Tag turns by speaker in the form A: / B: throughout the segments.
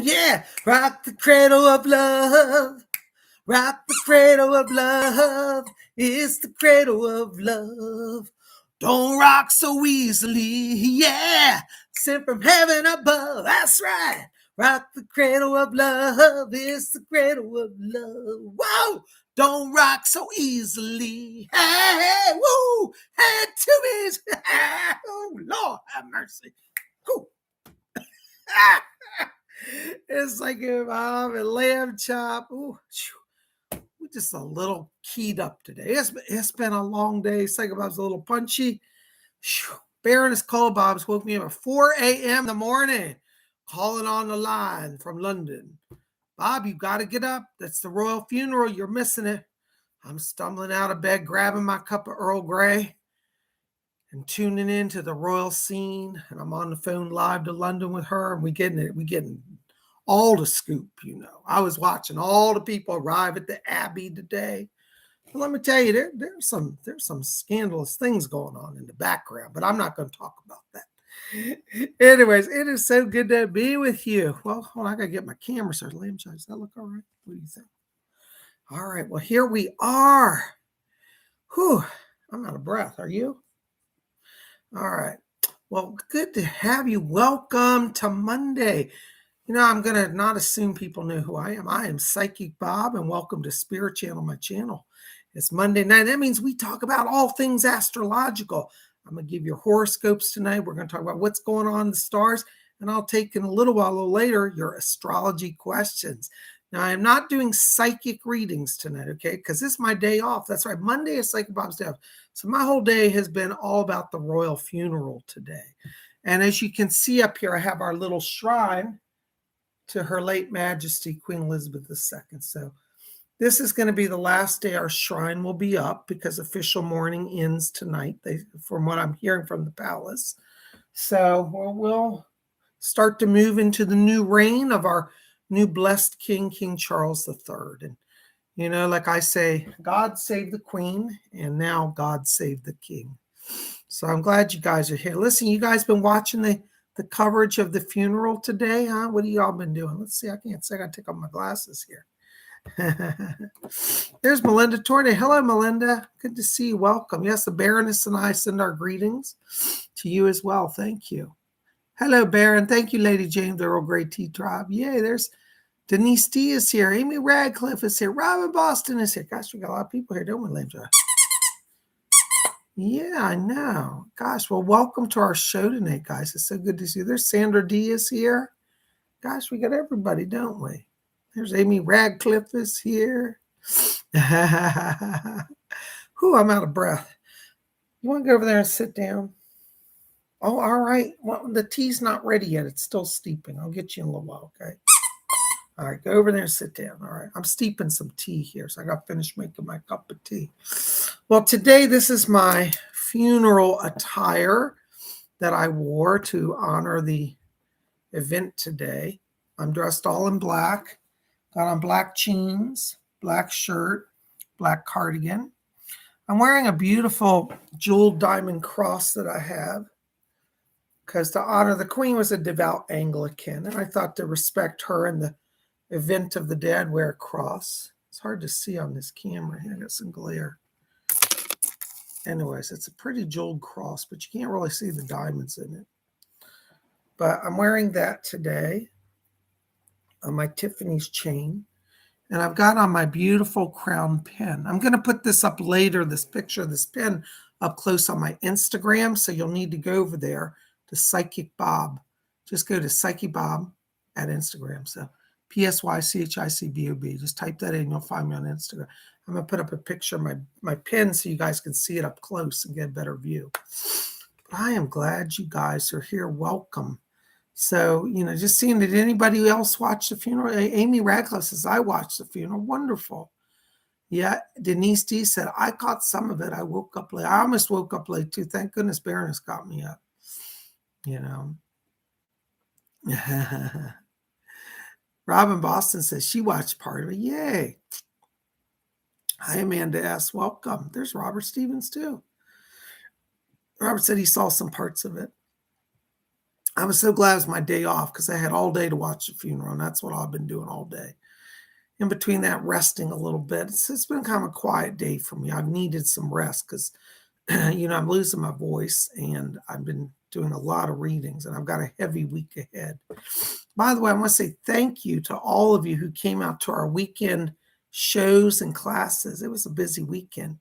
A: Yeah, rock the cradle of love. Rock the cradle of love. It's the cradle of love. Don't rock so easily. Yeah, sent from heaven above. That's right. Rock the cradle of love. It's the cradle of love. Whoa, don't rock so easily. Hey, woo, hey, tubbies. Oh, Lord, have mercy. Woo. It's like if I'm a lamb chop. Ooh, we're just a little keyed up today. It's been a long day. PsychicBob's a little punchy. Baroness Cole Bob's woke me up at 4 a.m. in the morning, calling on the line from London. Bob, you got to get up. That's the royal funeral. You're missing it. I'm stumbling out of bed, grabbing my cup of Earl Grey and tuning into the royal scene. And I'm on the phone live to London with her. And we getting all the scoop, I was watching all the people arrive at the Abbey today. And let me tell you, there's some scandalous things going on in the background, but I'm not going to talk about that. Anyways, it is so good to be with you. Well, hold on, I got to get my camera started. Lamb chop, does that look all right? What do you think? All right, well, here we are. Whew, I'm out of breath. Are you? All right. Well, good to have you. Welcome to Monday. I'm going to not assume people know who I am. I am Psychic Bob, and welcome to Spirit Channel, my channel. It's Monday night. That means we talk about all things astrological. I'm going to give you horoscopes tonight. We're going to talk about what's going on in the stars, and I'll take in a little later your astrology questions. Now, I am not doing psychic readings tonight, okay, because this is my day off. That's right. Monday is Psychic Bob's day off. So my whole day has been all about the royal funeral today. And as you can see up here, I have our little shrine to Her late Majesty, Queen Elizabeth II. So this is going to be the last day our shrine will be up because official mourning ends tonight, from what I'm hearing from the palace. So we'll start to move into the new reign of our new blessed king, King Charles III. And, like I say, God save the Queen, and now God save the King. So I'm glad you guys are here. Listen, you guys been watching the coverage of the funeral today, huh? What have y'all been doing? Let's see. I can't say. I got to take off my glasses here. There's Melinda Torday. Hello, Melinda. Good to see you. Welcome. Yes, the Baroness and I send our greetings to you as well. Thank you. Hello, Baron. Thank you, Lady James, the Earl Grey Tea Tribe. Yay, there's Denise D is here. Amy Radcliffe is here. Robin Boston is here. Gosh, we got a lot of people here, don't we, Lambs? Yeah, I know. Gosh, well, welcome to our show tonight, guys. It's so good to see you. There's Sandra D is here. Gosh, we got everybody, don't we? There's Amy Radcliffe is here. Whew, I'm out of breath. You want to go over there and sit down? Oh, all right. Well, the tea's not ready yet. It's still steeping. I'll get you in a little while, okay? All right, go over there and sit down. All right, I'm steeping some tea here, so I got to finish making my cup of tea. Well, today, this is my funeral attire that I wore to honor the event today. I'm dressed all in black, got on black jeans, black shirt, black cardigan. I'm wearing a beautiful jeweled diamond cross that I have because to honor the Queen was a devout Anglican, and I thought to respect her and the event of the day, I'd wear a cross. It's hard to see on this camera here. I got some glare. Anyways, it's a pretty jeweled cross, but you can't really see the diamonds in it. But I'm wearing that today on my Tiffany's chain. And I've got on my beautiful crown pin. I'm going to put this up later, this picture of this pin, up close on my Instagram. So you'll need to go over there to Psychic Bob. Just go to Psychic Bob at Instagram. So PSYCHICBOB. Just type that in. You'll find me on Instagram. I'm going to put up a picture of my pin so you guys can see it up close and get a better view. But I am glad you guys are here. Welcome. So, just seeing, did anybody else watch the funeral? Amy Radcliffe says, I watched the funeral. Wonderful. Yeah, Denise D said, I caught some of it. I woke up late. I almost woke up late too. Thank goodness Baroness got me up. Robin Boston says she watched part of it. Yay. Hi, Amanda S. Welcome. There's Robert Stevens, too. Robert said he saw some parts of it. I was so glad it was my day off because I had all day to watch the funeral, and that's what I've been doing all day. In between that, resting a little bit. It's been kind of a quiet day for me. I've needed some rest because, I'm losing my voice, and I've been doing a lot of readings, and I've got a heavy week ahead. By the way, I want to say thank you to all of you who came out to our weekend shows and classes. It was a busy weekend.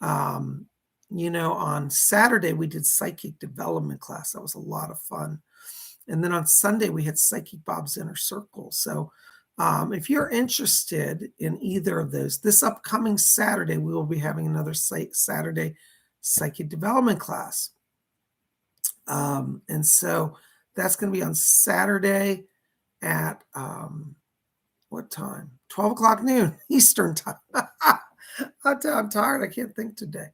A: On Saturday, we did psychic development class. That was a lot of fun. And then on Sunday, we had Psychic Bob's Inner Circle. So if you're interested in either of those, this upcoming Saturday, we will be having another Saturday psychic development class. And so that's going to be on Saturday at what time? 12 o'clock noon Eastern time. I'm tired. I can't think today.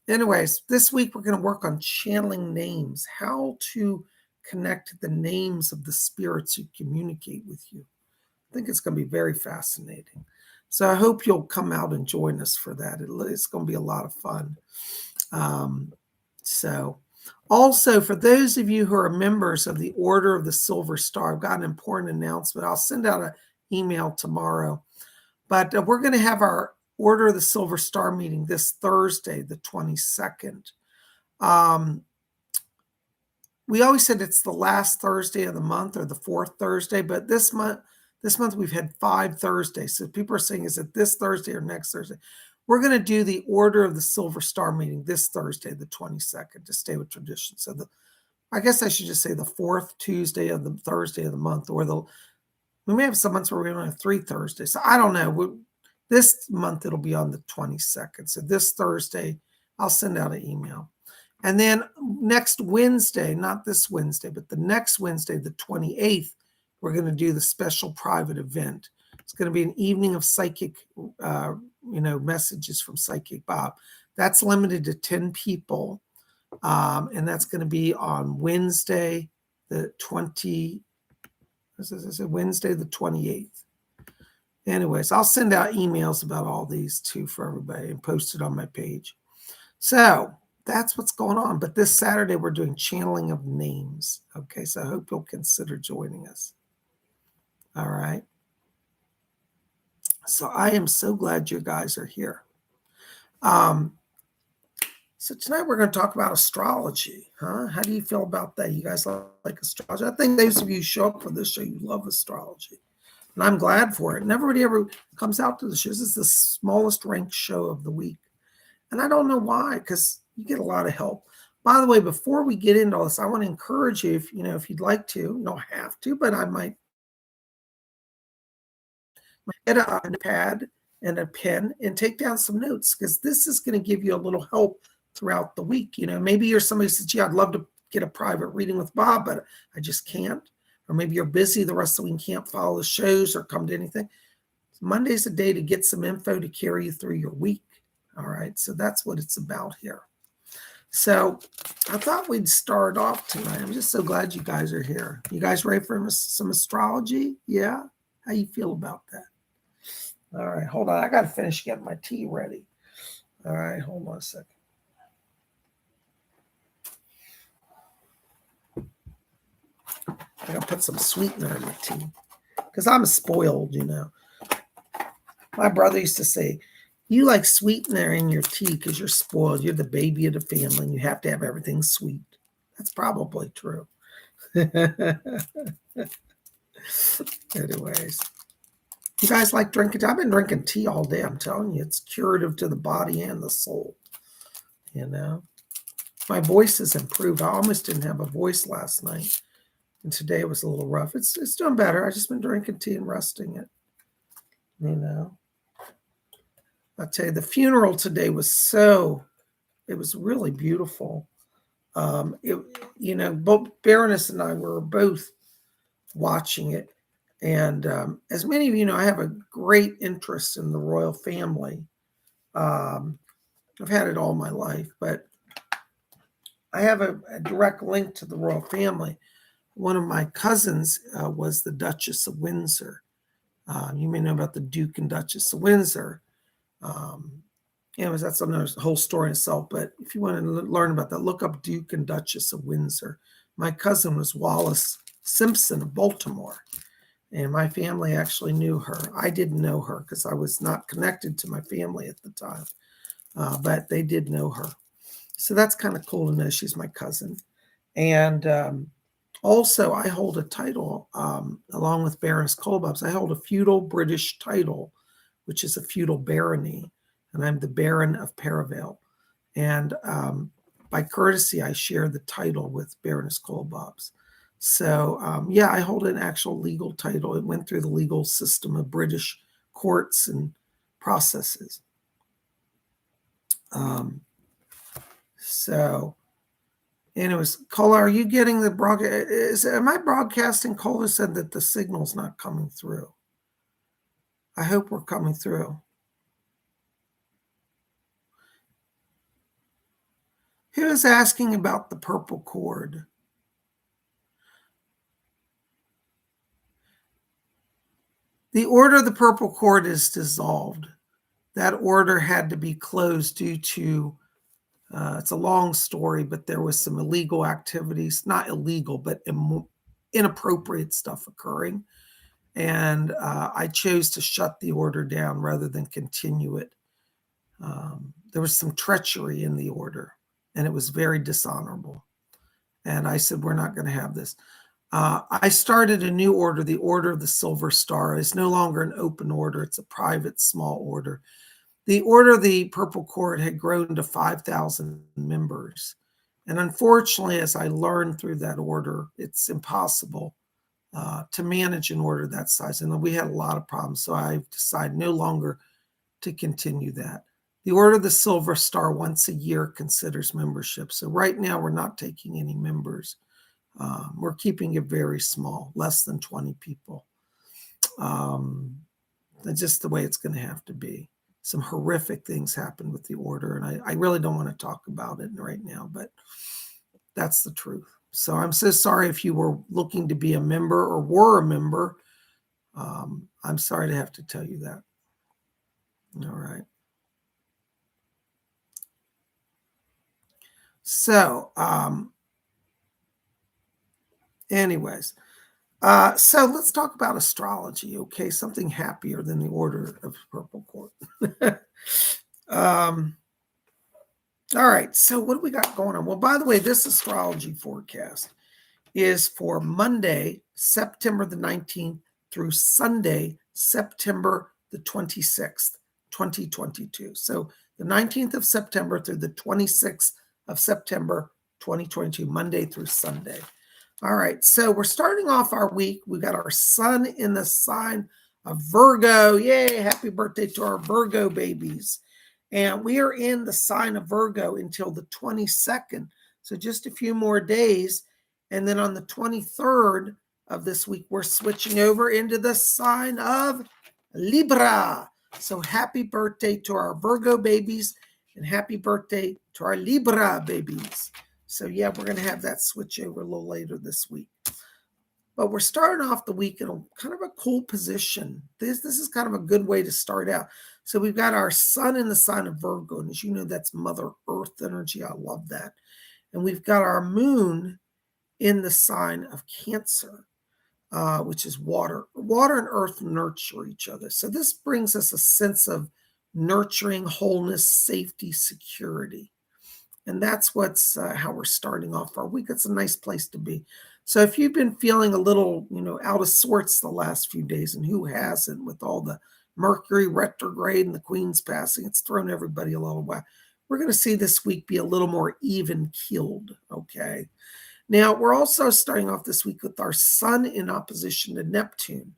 A: Anyways, this week we're going to work on channeling names, how to connect the names of the spirits who communicate with you. I think it's going to be very fascinating. So I hope you'll come out and join us for that. It's going to be a lot of fun. Also, for those of you who are members of the Order of the Silver Star, I've got an important announcement. I'll send out an email tomorrow. But we're going to have our Order of the Silver Star meeting this Thursday, the 22nd. We always said it's the last Thursday of the month or the fourth Thursday, but this month we've had 5 Thursdays. So people are saying, is it this Thursday or next Thursday? We're going to do the Order of the Silver Star meeting this Thursday, the 22nd, to stay with tradition. So I guess I should just say the 4th Tuesday of the Thursday of the month, or we may have some months where we only have 3 Thursdays. So I don't know. This month it'll be on the 22nd. So this Thursday, I'll send out an email. And then next Wednesday, not this Wednesday, but the next Wednesday, the 28th, we're going to do the special private event. It's going to be an evening of psychic, messages from Psychic Bob. That's limited to 10 people. And that's going to be on Wednesday, Wednesday the 28th. Anyways, I'll send out emails about all these too for everybody and post it on my page. So that's what's going on. But this Saturday, we're doing channeling of names. Okay, so I hope you'll consider joining us. All right. So I am so glad you guys are here. So tonight we're going to talk about astrology. How do you feel about that? You guys like astrology? I think those of you who show up for this show, you love astrology. And I'm glad for it. And everybody ever comes out to the shows. This is the smallest ranked show of the week. And I don't know why, because you get a lot of help. By the way, before we get into all this, I want to encourage you, if you'd like to, you don't have to, but I might get a pad and a pen and take down some notes, because this is going to give you a little help throughout the week. Maybe you're somebody who says, gee, I'd love to get a private reading with Bob, but I just can't. Or maybe you're busy the rest of the week, can't follow the shows or come to anything. Monday's a day to get some info to carry you through your week. All right, so that's what it's about here. So I thought we'd start off tonight. I'm just so glad you guys are here. You guys ready for some astrology? Yeah? How you feel about that? All right, hold on. I got to finish getting my tea ready. All right, hold on a second. I got to put some sweetener in my tea because I'm spoiled, My brother used to say, you like sweetener in your tea because you're spoiled. You're the baby of the family and you have to have everything sweet. That's probably true. Anyways, you guys like drinking tea? I've been drinking tea all day. I'm telling you, it's curative to the body and the soul. My voice has improved. I almost didn't have a voice last night. And today it was a little rough. It's doing better. I've just been drinking tea and resting it. I'll tell you, the funeral today was it was really beautiful. Both Baroness and I were both watching it. And as many of you know, I have a great interest in the royal family. I've had it all my life, but I have a direct link to the royal family. One of my cousins was the Duchess of Windsor. You may know about the Duke and Duchess of Windsor. That's another whole story in itself. But if you want to learn about that, look up Duke and Duchess of Windsor. My cousin was Wallace Simpson of Baltimore, and my family actually knew her. I didn't know her because I was not connected to my family at the time, but they did know her. So that's kind of cool to know she's my cousin. And also, I hold a title along with Baroness Colbubs. I hold a feudal British title, which is a feudal barony, and I'm the Baron of Perivale. And by courtesy, I share the title with Baroness Colbubs. So, yeah, I hold an actual legal title. It went through the legal system of British courts and processes. So, anyways, Cola, are you getting the broadcast? Am I broadcasting? Cola said that the signal's not coming through. I hope we're coming through. He was asking about the purple cord. The order of the purple cord is dissolved. That order had to be closed due to, it's a long story, but there was some illegal activities, not illegal, but inappropriate stuff occurring. And I chose to shut the order down rather than continue it. There was some treachery in the order, and it was very dishonorable. And I said, we're not going to have this. I started a new order, the Order of the Silver Star. It's no longer an open order. It's a private, small order. The Order of the Purple Cord had grown to 5,000 members. And unfortunately, as I learned through that order, it's impossible to manage an order that size. And we had a lot of problems. So I decided no longer to continue that. The Order of the Silver Star once a year considers membership. So right now, we're not taking any members. We're keeping it very small, less than 20 people. That's just the way it's going to have to be. Some horrific things happened with the order, and I really don't want to talk about it right now, but that's the truth. So I'm so sorry if you were looking to be a member or were a member. I'm sorry to have to tell you that. All right. So, anyways, so let's talk about astrology, okay? Something happier than the Order of Purple Cord. All right, so what do we got going on? Well, by the way, this astrology forecast is for Monday, September the 19th through Sunday, September the 26th, 2022. So the 19th of September through the 26th of September, 2022, Monday through Sunday. All right, so we're starting off our week. We got our sun in the sign of Virgo. Yay, happy birthday to our Virgo babies. And we are in the sign of Virgo until the 22nd. So just a few more days. And then on the 23rd of this week, we're switching over into the sign of Libra. So happy birthday to our Virgo babies and happy birthday to our Libra babies. So yeah, we're going to have that switch over a little later this week. But we're starting off the week in a kind of a cool position. This is kind of a good way to start out. So we've got our sun in the sign of Virgo. And as you know, that's Mother Earth energy. I love that. And we've got our moon in the sign of Cancer, which is water. Water and earth nurture each other. So this brings us a sense of nurturing, wholeness, safety, security. And that's what's how we're starting off our week. It's a nice place to be. So if you've been feeling a little, out of sorts the last few days, and who hasn't with all the Mercury retrograde and the Queen's passing, it's thrown everybody a little whack. We're going to see this week be a little more even-keeled, okay? Now, we're also starting off this week with our sun in opposition to Neptune.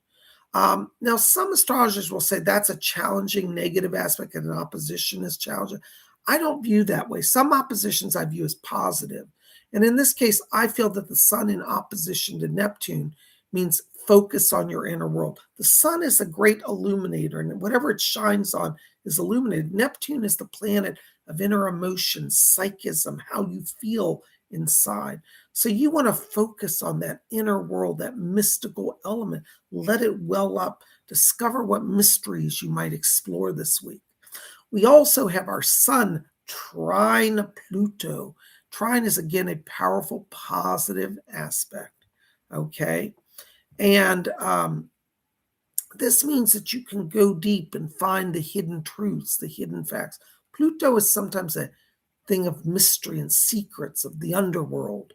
A: Now, some astrologers will say that's a challenging negative aspect and an opposition is challenging. I don't view that way. Some oppositions I view as positive. And in this case, I feel that the sun in opposition to Neptune means focus on your inner world. The sun is a great illuminator, and whatever it shines on is illuminated. Neptune is the planet of inner emotions, psychism, how you feel inside. So you want to focus on that inner world, that mystical element. Let it well up. Discover what mysteries you might explore this week. We also have our sun trine Pluto. Trine is, again, a powerful, positive aspect, okay? And this means that you can go deep and find the hidden truths, the hidden facts. Pluto is sometimes a thing of mystery and secrets of the underworld.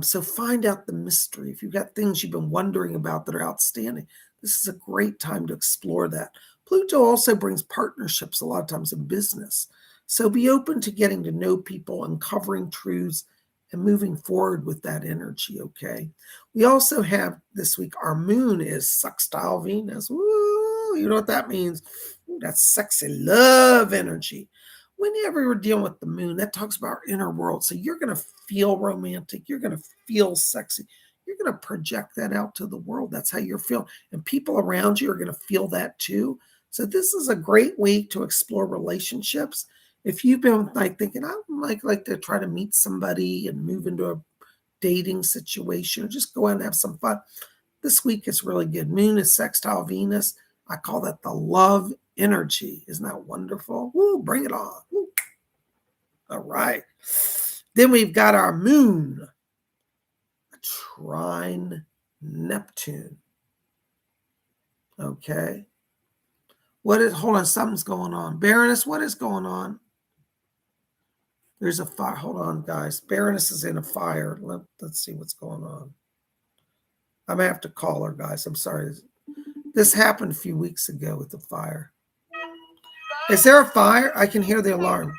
A: So find out the mystery. If you've got things you've been wondering about that are outstanding, this is a great time to explore that. Pluto also brings partnerships a lot of times in business. So be open to getting to know people, uncovering truths, and moving forward with that energy, okay? We also have this week, our moon is sextile Venus. Woo, you know what that means? Ooh, that's sexy love energy. Whenever we're dealing with the moon, that talks about our inner world. So you're going to feel romantic. You're going to feel sexy. You're going to project that out to the world. That's how you're feeling. And people around you are going to feel that too. So this is a great week to explore relationships. If you've been like thinking, I would like to try to meet somebody and move into a dating situation, or just go out and have some fun, this week is really good. Moon is sextile Venus. I call that the love energy. Isn't that wonderful? Woo, bring it on. Woo. All right. Then we've got our moon, trine Neptune. Okay. Hold on, something's going on. Baroness, what is going on? There's a fire. Hold on, guys. Baroness is in a fire. Let's see what's going on. I'm going to have to call her, guys. I'm sorry. This happened a few weeks ago with the fire. Is there a fire? I can hear the alarm.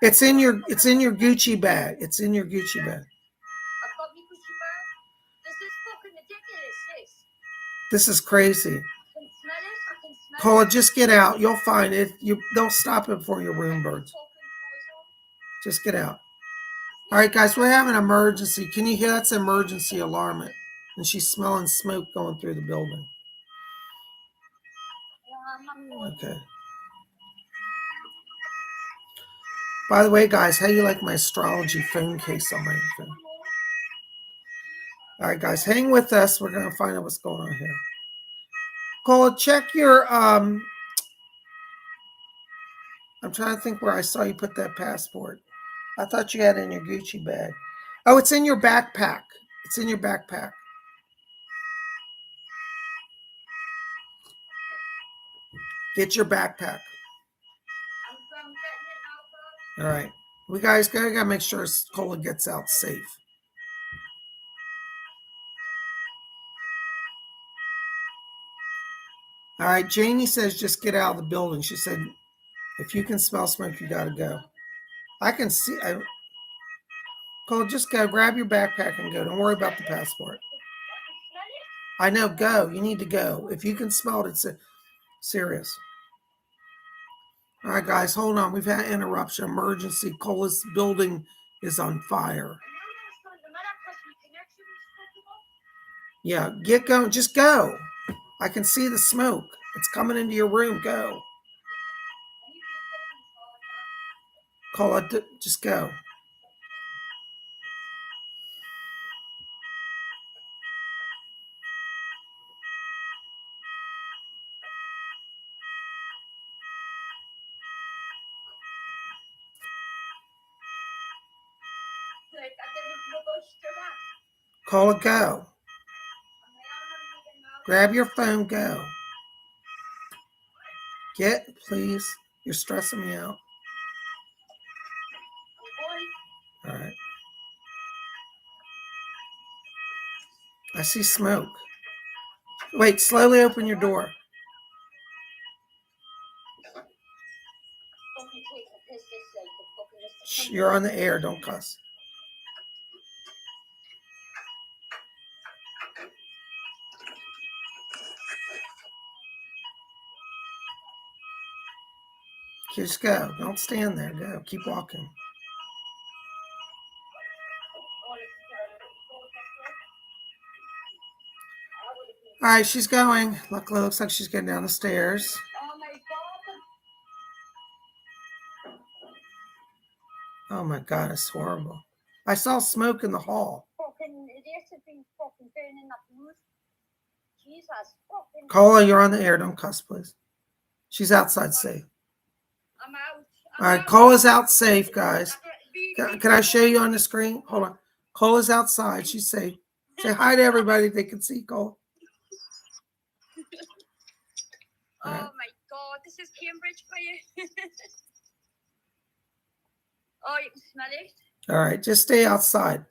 A: It's in your Gucci bag. It's in your Gucci bag. This is crazy. Paula, just get out. You'll find it. Don't stop it for your room birds. Just get out. All right, guys, we're having an emergency. Can you hear? That's an emergency alarm. And she's smelling smoke going through the building. Okay. By the way, guys, how do you like my astrology phone case on my phone? All right, guys, hang with us. We're going to find out what's going on here. Cole, check your, I'm trying to think where I saw you put that passport. I thought you had it in your Gucci bag. Oh, it's in your backpack. It's in your backpack. Get your backpack. All right. We guys gotta make sure Cola gets out safe. All right. Janie says just get out of the building. She said, if you can smell smoke, you gotta go. I can see. Cola, just go. Grab your backpack and go. Don't worry about the passport. I know. Go. You need to go. If you can smell it, it's serious. All right, guys, hold on. We've had an interruption, emergency. Cola's building is on fire. Yeah, get going. Just go. I can see the smoke. It's coming into your room. Go. Cola, just go. Call it, go. Grab your phone, go. Please. You're stressing me out. All right. I see smoke. Wait, slowly open your door. Shh, you're on the air. Don't cuss. Just go. Don't stand there. Go. Keep walking. All right, she's going. Luckily, looks like she's getting down the stairs. Oh my God, it's horrible. I saw smoke in the hall. Cola, you're on the air. Don't cuss, please. She's outside safe.
B: I'm out.
A: All right, Cola's out safe, guys. Can I show you on the screen? Hold on. Cola's outside. She's safe. Say hi to everybody. They can see Cola.
B: Oh my God, this is Cambridge for you. Oh, you can smell it.
A: All right, just stay outside.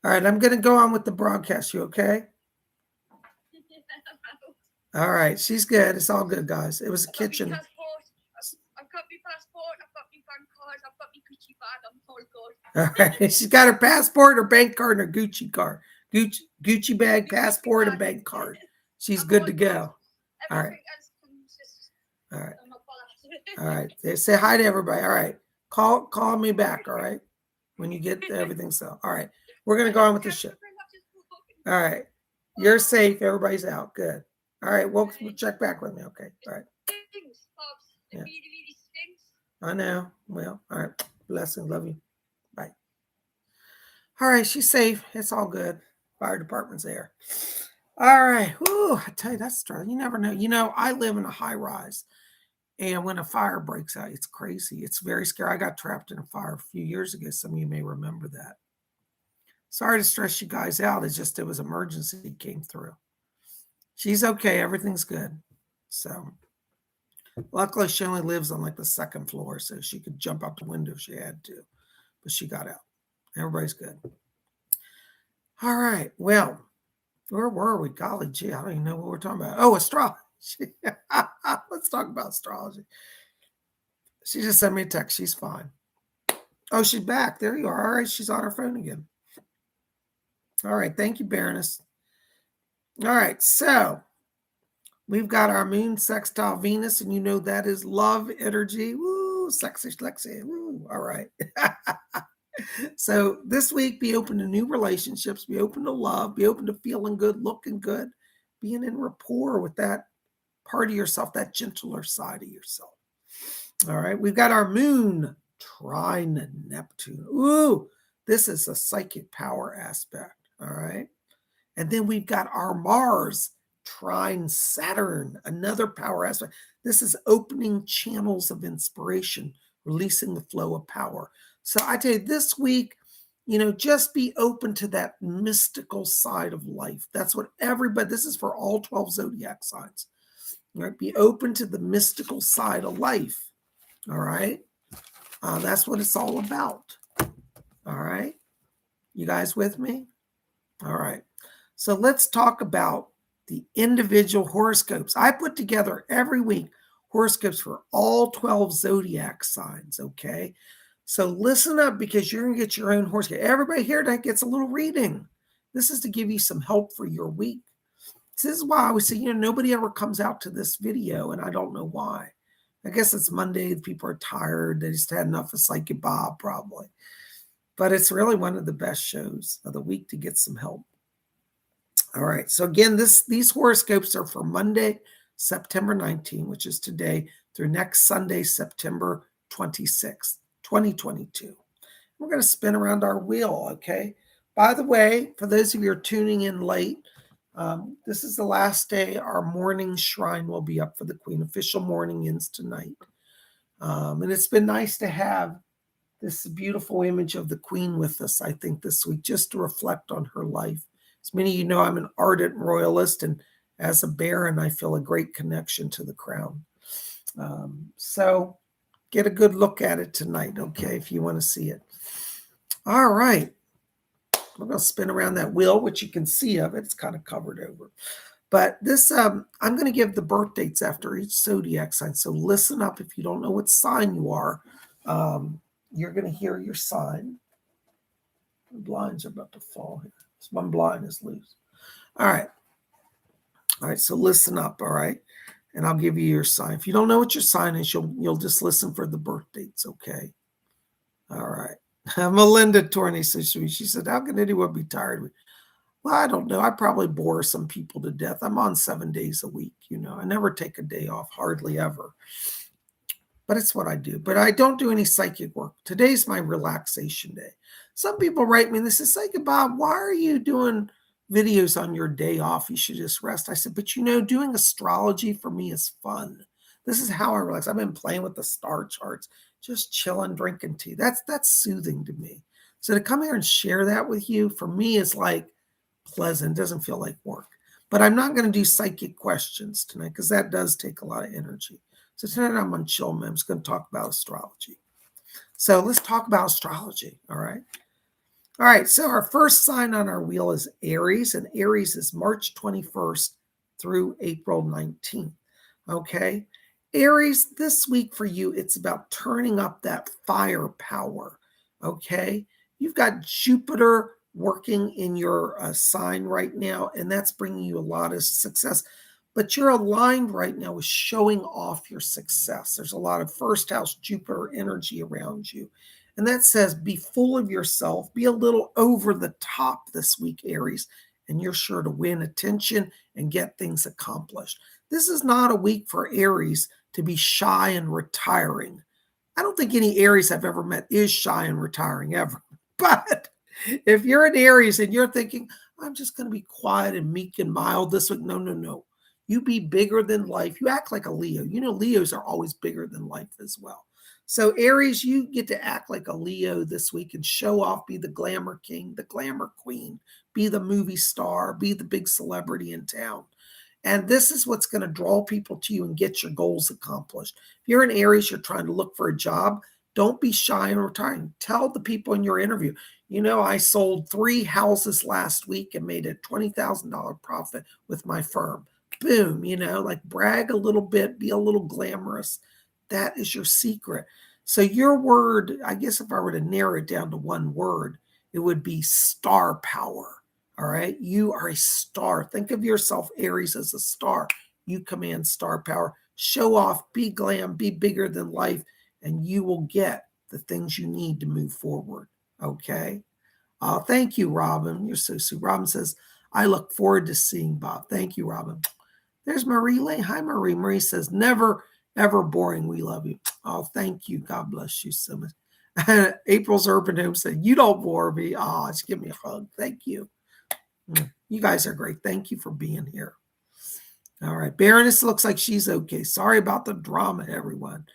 A: All right, I'm going to go on with the broadcast. You okay? All right, she's good. It's all good, guys. It was a kitchen.
B: I've got my passport, I've got my bank card, I've got my Gucci bag, I'm all good.
A: All right, she's got her passport, her bank card, and her Gucci card. Gucci bag, passport, and bank card. She's good to go. All right. All right. All right. Say hi to everybody. All right. Call me back. All right. When you get everything set. All right. We're gonna go on with the show. All right. You're safe. Everybody's out. Good. All right. We'll check back with me. Okay. All right. Yeah. I know. Well, all right. Blessing. Love you. Bye. All right. She's safe. It's all good. Fire department's there. All right. Whew, I tell you, that's strong. You never know. You know, I live in a high rise. And when a fire breaks out, it's crazy. It's very scary. I got trapped in a fire a few years ago. Some of you may remember that. Sorry to stress you guys out. It's just it was emergency came through. She's okay. Everything's good. So luckily she only lives on like the second floor, so she could jump out the window if she had to. But she got out. Everybody's good. All right. Well, where were we? Golly gee, I don't even know what we're talking about. Oh, astrology. Let's talk about astrology. She just sent me a text. She's fine. Oh, she's back. There you are. All right. She's on her phone again. All right. Thank you, Baroness. All right. So we've got our moon sextile Venus, and you know that is love energy. Woo, sexy, sexy. Woo. All right. So this week, be open to new relationships, be open to love, be open to feeling good, looking good, being in rapport with that part of yourself, that gentler side of yourself. All right. We've got our moon trine Neptune. Ooh, this is a psychic power aspect. All right. And then we've got our Mars trine Saturn, another power aspect. This is opening channels of inspiration, releasing the flow of power. So I tell you, this week, you know, just be open to that mystical side of life. That's what everybody, this is for all 12 zodiac signs. All right, be open to the mystical side of life. All right. That's what it's all about. All right. You guys with me? All right. So let's talk about the individual horoscopes. I put together every week horoscopes for all 12 zodiac signs. Okay. So listen up because you're going to get your own horoscope. Everybody here that gets a little reading. This is to give you some help for your week. This is why I always say, you know, nobody ever comes out to this video, and I don't know why. I guess it's Monday. People are tired. They just had enough of Psychic Bob, probably. But it's really one of the best shows of the week to get some help. All right. So again, these horoscopes are for Monday, September 19th, which is today, through next Sunday, September 26th, 2022. We're going to spin around our wheel, okay? By the way, for those of you who are tuning in late, this is the last day our morning shrine will be up for the Queen. Official morning ends tonight. And it's been nice to have this beautiful image of the Queen with us, I think, this week, just to reflect on her life. As many of you know, I'm an ardent royalist, and as a Baron, I feel a great connection to the crown. So get a good look at it tonight, okay, if you want to see it. All right. I'm going to spin around that wheel, which you can see of it. It's kind of covered over. But this, I'm going to give the birth dates after each zodiac sign. So listen up. If you don't know what sign you are, you're going to hear your sign. The blinds are about to fall here. This one blind is loose. All right. All right. So listen up. All right. And I'll give you your sign. If you don't know what your sign is, you'll just listen for the birth dates. Okay. All right. Melinda Torney says, she said, how can anyone be tired? Well, I don't know. I probably bore some people to death. I'm on 7 days a week. You know, I never take a day off, hardly ever. But it's what I do. But I don't do any psychic work. Today's my relaxation day. Some people write me and they say, Psychic Bob, why are you doing videos on your day off? You should just rest. I said, but you know, doing astrology for me is fun. This is how I relax. I've been playing with the star charts, just chilling, drinking tea. That's soothing to me. So to come here and share that with you, for me, is like pleasant. Doesn't feel like work. But I'm not going to do psychic questions tonight because that does take a lot of energy. So tonight I'm on chill mode. I'm just going to talk about astrology. So let's talk about astrology. All right. All right. So our first sign on our wheel is Aries, and Aries is March 21st through April 19th. Okay. Aries, this week for you, it's about turning up that firepower. Okay. You've got Jupiter working in your sign right now, and that's bringing you a lot of success. But you're aligned right now with showing off your success. There's a lot of first house Jupiter energy around you. And that says be full of yourself, be a little over the top this week, Aries, and you're sure to win attention and get things accomplished. This is not a week for Aries to be shy and retiring. I don't think any Aries I've ever met is shy and retiring ever. But if you're an Aries and you're thinking, I'm just going to be quiet and meek and mild this week, no, no, no. You be bigger than life. You act like a Leo. You know, Leos are always bigger than life as well. So Aries, you get to act like a Leo this week and show off, be the glamour king, the glamour queen, be the movie star, be the big celebrity in town. And this is what's going to draw people to you and get your goals accomplished. If you're in Aries, you're trying to look for a job, don't be shy and retiring. Tell the people in your interview, you know, I sold 3 houses last week and made a $20,000 profit with my firm. Boom, you know, like brag a little bit, be a little glamorous. That is your secret. So your word, I guess if I were to narrow it down to one word, it would be star power. All right. You are a star. Think of yourself, Aries, as a star. You command star power. Show off, be glam, be bigger than life, and you will get the things you need to move forward. Okay. Thank you, Robin. You're so sweet. Robin says, I look forward to seeing Bob. Thank you, Robin. There's Marie Lane. Hi, Marie. Marie says, never, ever boring. We love you. Oh, thank you. God bless you so much. April's Urban Home said, you don't bore me. Oh, just give me a hug. Thank you. You guys are great. Thank you for being here. All right. Baroness looks like she's okay. Sorry about the drama, everyone.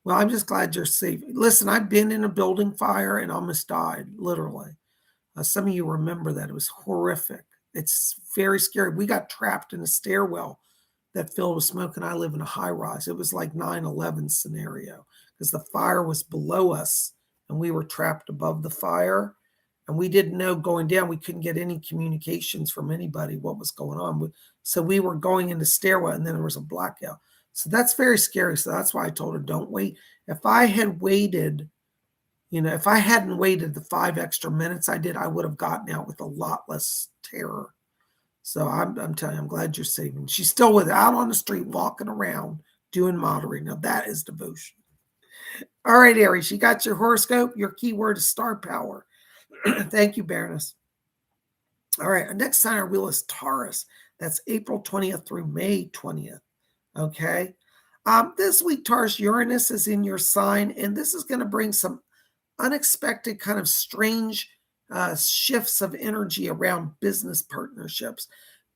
A: Well, I'm just glad you're safe. Listen, I've been in a building fire and almost died, literally. Some of you remember that. It was horrific. It's very scary. We got trapped in a stairwell that filled with smoke, and I live in a high rise. It was like 9/11 scenario because the fire was below us and we were trapped above the fire. And we didn't know going down, we couldn't get any communications from anybody what was going on. So we were going into stairwell and then there was a blackout. So that's very scary. So that's why I told her, don't wait. If I had waited, you know, if I hadn't waited the 5 extra minutes I did, I would have gotten out with a lot less terror. So I'm telling you, I'm glad you're safe. And she's still with it, out on the street, walking around, doing moderate. Now that is devotion. All right, Aries, you got your horoscope. Your keyword is star power. Thank you, Baroness. All right, our next sign on our wheel is Taurus. That's April 20th through May 20th. Okay. This week, Taurus, Uranus is in your sign, and this is going to bring some unexpected kind of strange shifts of energy around business partnerships.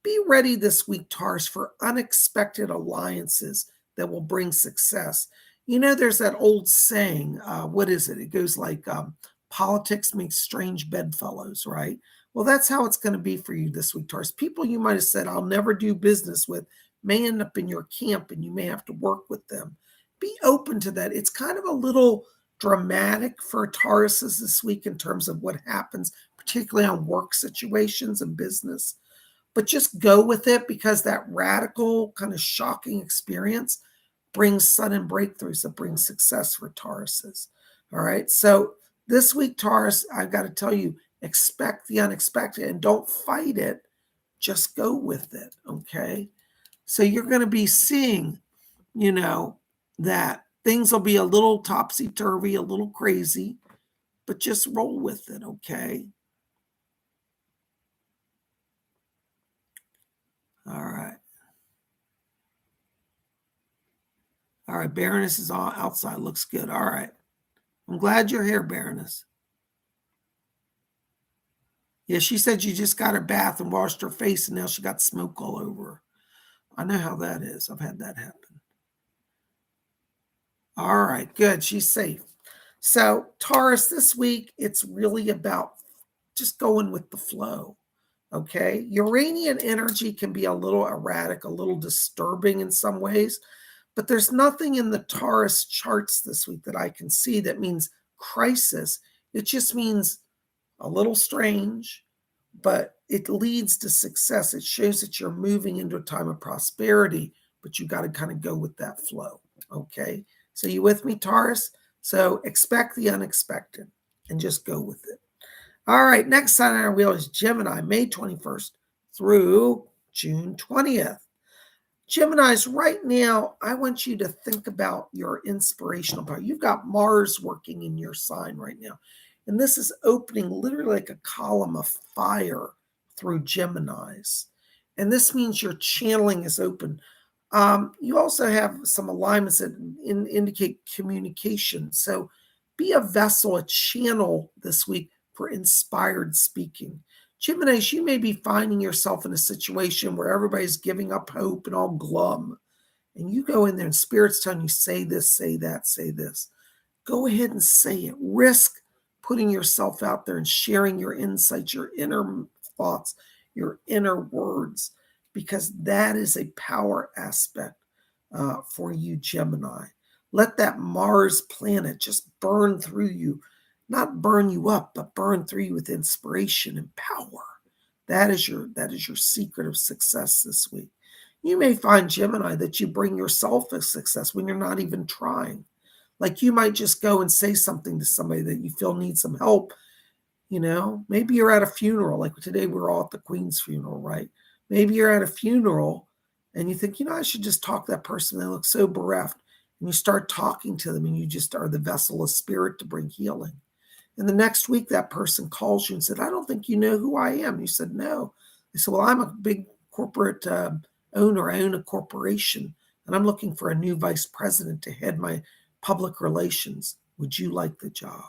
A: Be ready this week, Taurus, for unexpected alliances that will bring success. You know, there's that old saying, what is it? It goes like, politics makes strange bedfellows, right? Well, that's how it's going to be for you this week, Taurus. People you might have said, I'll never do business with, may end up in your camp and you may have to work with them. Be open to that. It's kind of a little dramatic for Tauruses this week in terms of what happens, particularly on work situations and business. But just go with it because that radical, kind of shocking experience brings sudden breakthroughs that bring success for Tauruses. All right. So this week, Taurus, I've got to tell you, expect the unexpected and don't fight it. Just go with it. Okay. So you're going to be seeing, you know, that things will be a little topsy-turvy, a little crazy, but just roll with it. Okay. All right. All right. Baroness is all outside. Looks good. All right. I'm glad you're here, Baroness. Yeah, she said she just got her bath and washed her face, and now she got smoke all over her. I know how that is. I've had that happen. All right, good. She's safe. So, Taurus, this week, it's really about just going with the flow. Okay. Uranian energy can be a little erratic, a little disturbing in some ways, but there's nothing in the Taurus charts this week that I can see that means crisis. It just means a little strange, but it leads to success. It shows that you're moving into a time of prosperity, but you got to kind of go with that flow. Okay. So, you with me, Taurus? So, expect the unexpected and just go with it. All right. Next sign on our wheel is Gemini, May 21st through June 20th. Geminis, right now, I want you to think about your inspirational power. You've got Mars working in your sign right now. And this is opening literally like a column of fire through Geminis. And this means your channeling is open. You also have some alignments that indicate communication. So be a vessel, a channel this week for inspired speaking. Geminis, you may be finding yourself in a situation where everybody's giving up hope and all glum. And you go in there and Spirit's telling you, say this, say that, say this. Go ahead and say it. Risk putting yourself out there and sharing your insights, your inner thoughts, your inner words, because that is a power aspect for you, Gemini. Let that Mars planet just burn through you, not burn you up, but burn through you with inspiration and power. That is your secret of success this week. You may find, Gemini, that you bring yourself a success when you're not even trying. Like you might just go and say something to somebody that you feel needs some help. Maybe you're at a funeral. Like today, we're all at the Queen's funeral, right? Maybe you're at a funeral and you think, I should just talk to that person. They look so bereft. And you start talking to them and you just are the vessel of Spirit to bring healing. And the next week, that person calls you and said, I don't think you know who I am. You said, no. They said, well, I'm a big corporate owner. I own a corporation and I'm looking for a new vice president to head my public relations. Would you like the job?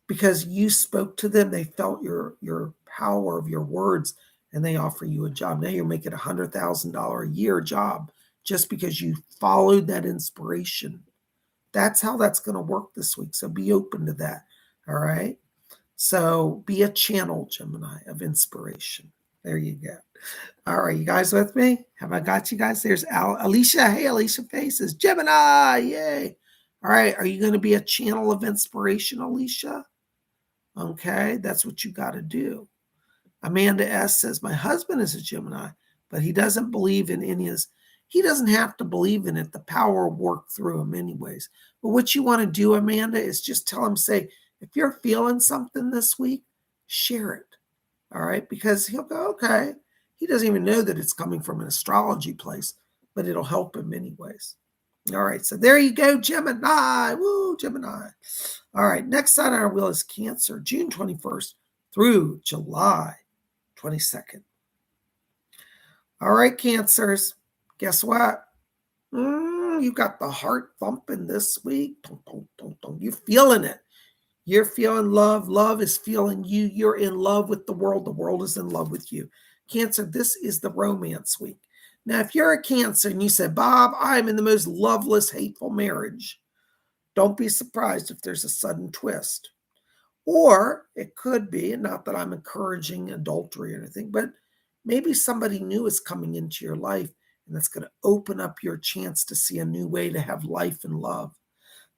A: Because you spoke to them, they felt your power of your words, and they offer you a job. Now you're making $100,000 a year job just because you followed that inspiration. That's how that's going to work this week. So be open to that. All right. So be a channel, Gemini, of inspiration. There you go. All right, you guys with me? Have I got you guys? There's Alicia. Hey, Alicia Faces. Gemini. Yay. All right. Are you going to be a channel of inspiration, Alicia? Okay. That's what you got to do. Amanda S. says, my husband is a Gemini, but he doesn't believe in any of this. He doesn't have to believe in it. The power will work through him anyways. But what you want to do, Amanda, is just tell him, say, if you're feeling something this week, share it. All right. Because he'll go, okay. He doesn't even know that it's coming from an astrology place, but it'll help him anyways. All right. So there you go, Gemini. Woo, Gemini. All right. Next on our wheel is Cancer, June 21st through July 22nd. All right, Cancers. Guess what? You got the heart thumping this week. You're feeling it. You're feeling love. Love is feeling you. You're in love with the world. The world is in love with you. Cancer, this is the romance week. Now, if you're a Cancer and you say, Bob, I'm in the most loveless, hateful marriage, don't be surprised if there's a sudden twist. Or it could be, and not that I'm encouraging adultery or anything, but maybe somebody new is coming into your life and that's going to open up your chance to see a new way to have life and love.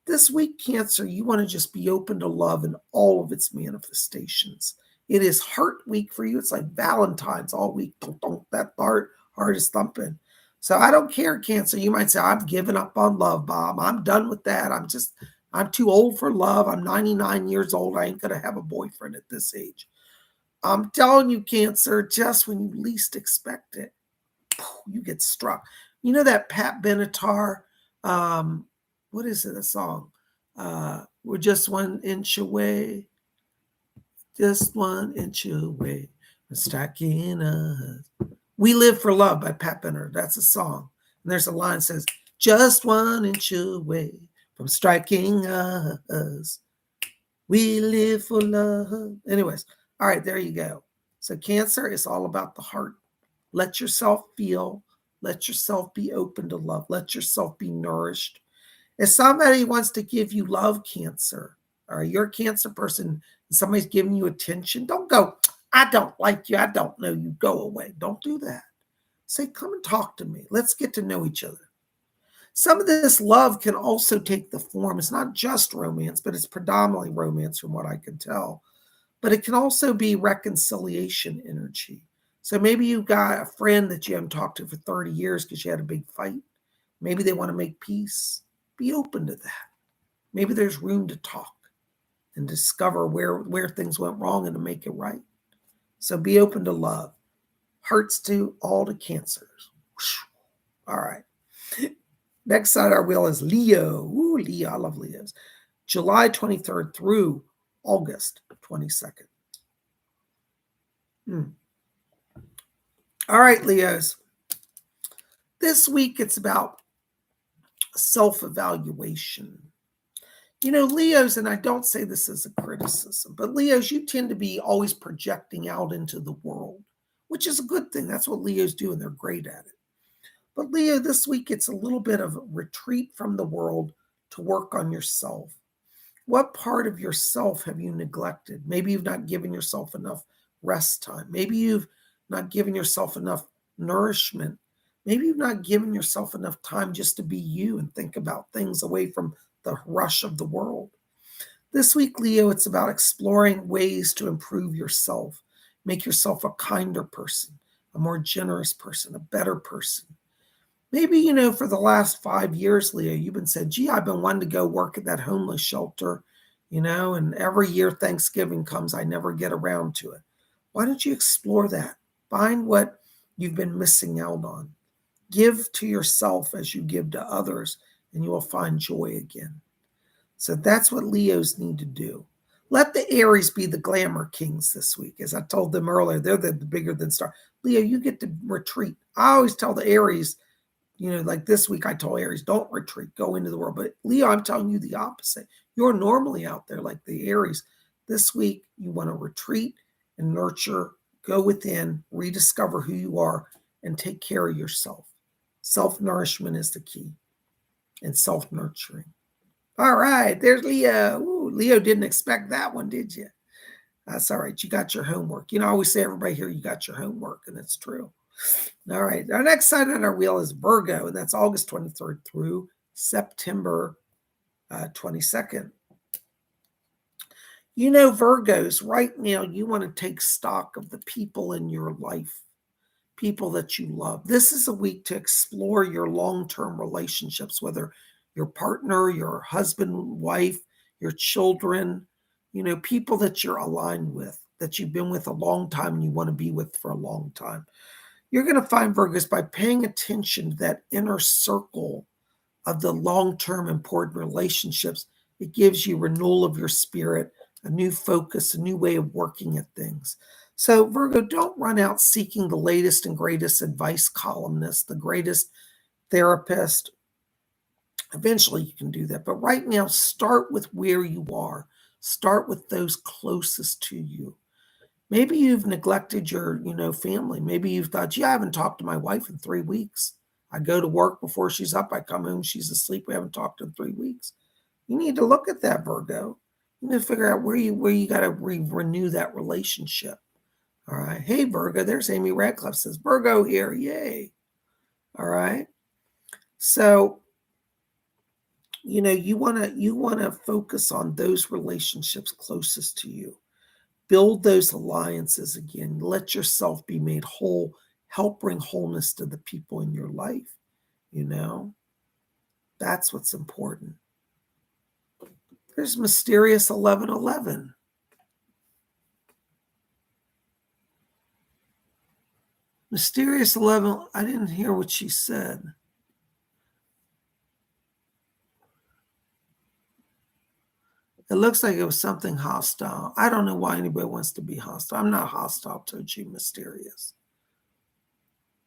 A: This week, Cancer, you want to just be open to love in all of its manifestations. It is heart week for you. It's like Valentine's all week. That heart is thumping. So I don't care, Cancer. You might say, I've given up on love, Bob. I'm done with that. I'm too old for love. I'm 99 years old. I ain't going to have a boyfriend at this age. I'm telling you, Cancer, just when you least expect it, you get struck. You know that Pat Benatar, what is it, a song? We're just 1 inch away. Just 1 inch away. Striking us. We Live for Love by Pat Benatar. That's a song. And there's a line that says, just 1 inch away from striking us. We live for love. Anyways, all right, there you go. So Cancer is all about the heart. Let yourself feel. Let yourself be open to love. Let yourself be nourished. If somebody wants to give you love, Cancer, All right, you're a Cancer person, and somebody's giving you attention. Don't go, I don't like you. I don't know you. Go away. Don't do that. Say, come and talk to me. Let's get to know each other. Some of this love can also take the form, it's not just romance, but it's predominantly romance from what I can tell. But it can also be reconciliation energy. So maybe you've got a friend that you haven't talked to for 30 years because you had a big fight. Maybe they want to make peace. Be open to that. Maybe there's room to talk and discover where things went wrong and to make it right. So be open to love. Hearts to all the Cancers. All right. Next on our wheel is Leo. Ooh, Leo. I love Leos. July 23rd through August 22nd. All right, Leos. This week it's about self-evaluation. You know, Leos, and I don't say this as a criticism, but Leos, you tend to be always projecting out into the world, which is a good thing. That's what Leos do, and they're great at it. But Leo, this week it's a little bit of a retreat from the world to work on yourself. What part of yourself have you neglected? Maybe you've not given yourself enough rest time. Maybe you've not given yourself enough nourishment. Maybe you've not given yourself enough time just to be you and think about things away from the rush of the world. This week, Leo, it's about exploring ways to improve yourself, make yourself a kinder person, a more generous person, a better person. Maybe, you know, for the last 5 years, Leo, you've been saying, gee, I've been wanting to go work at that homeless shelter, you know, and every year Thanksgiving comes, I never get around to it. Why don't you explore that? Find what you've been missing out on. Give to yourself as you give to others, and you will find joy again. So that's what Leos need to do. Let the Aries be the glamour kings this week. As I told them earlier, they're the bigger than star. Leo, you get to retreat. I always tell the Aries, you know, like this week I told Aries, don't retreat, go into the world. But Leo, I'm telling you the opposite. You're normally out there like the Aries. This week, you want to retreat and nurture, go within, rediscover who you are, and take care of yourself. Self-nourishment is the key, and self-nurturing. All right, there's Leo. Ooh, Leo didn't expect that one, did you? That's all right. You got your homework. You know, I always say everybody here, you got your homework, and it's true. All right, our next sign on our wheel is Virgo, and that's August 23rd through September 22nd. You know, Virgos, right now, you want to take stock of the people in your life, people that you love. This is a week to explore your long-term relationships, whether your partner, your husband, wife, your children, you know, people that you're aligned with, that you've been with a long time and you want to be with for a long time. You're going to find, Virgos, by paying attention to that inner circle of the long-term important relationships, it gives you renewal of your spirit, a new focus, a new way of working at things. So, Virgo, don't run out seeking the latest and greatest advice columnist, the greatest therapist. Eventually, you can do that. But right now, start with where you are. Start with those closest to you. Maybe you've neglected your, you know, family. Maybe you've thought, yeah, I haven't talked to my wife in 3 weeks. I go to work before she's up. I come home, she's asleep. We haven't talked in 3 weeks. You need to look at that, Virgo. You need to figure out where you got to renew that relationship. All right. Hey, Virgo, there's Amy Radcliffe says, Virgo here. Yay. All right. So, you know, you want to focus on those relationships closest to you. Build those alliances again. Let yourself be made whole. Help bring wholeness to the people in your life. You know, that's what's important. There's mysterious 1111. Mysterious 11, I didn't hear what she said. It looks like it was something hostile. I don't know why anybody wants to be hostile. I'm not hostile towards you, Mysterious.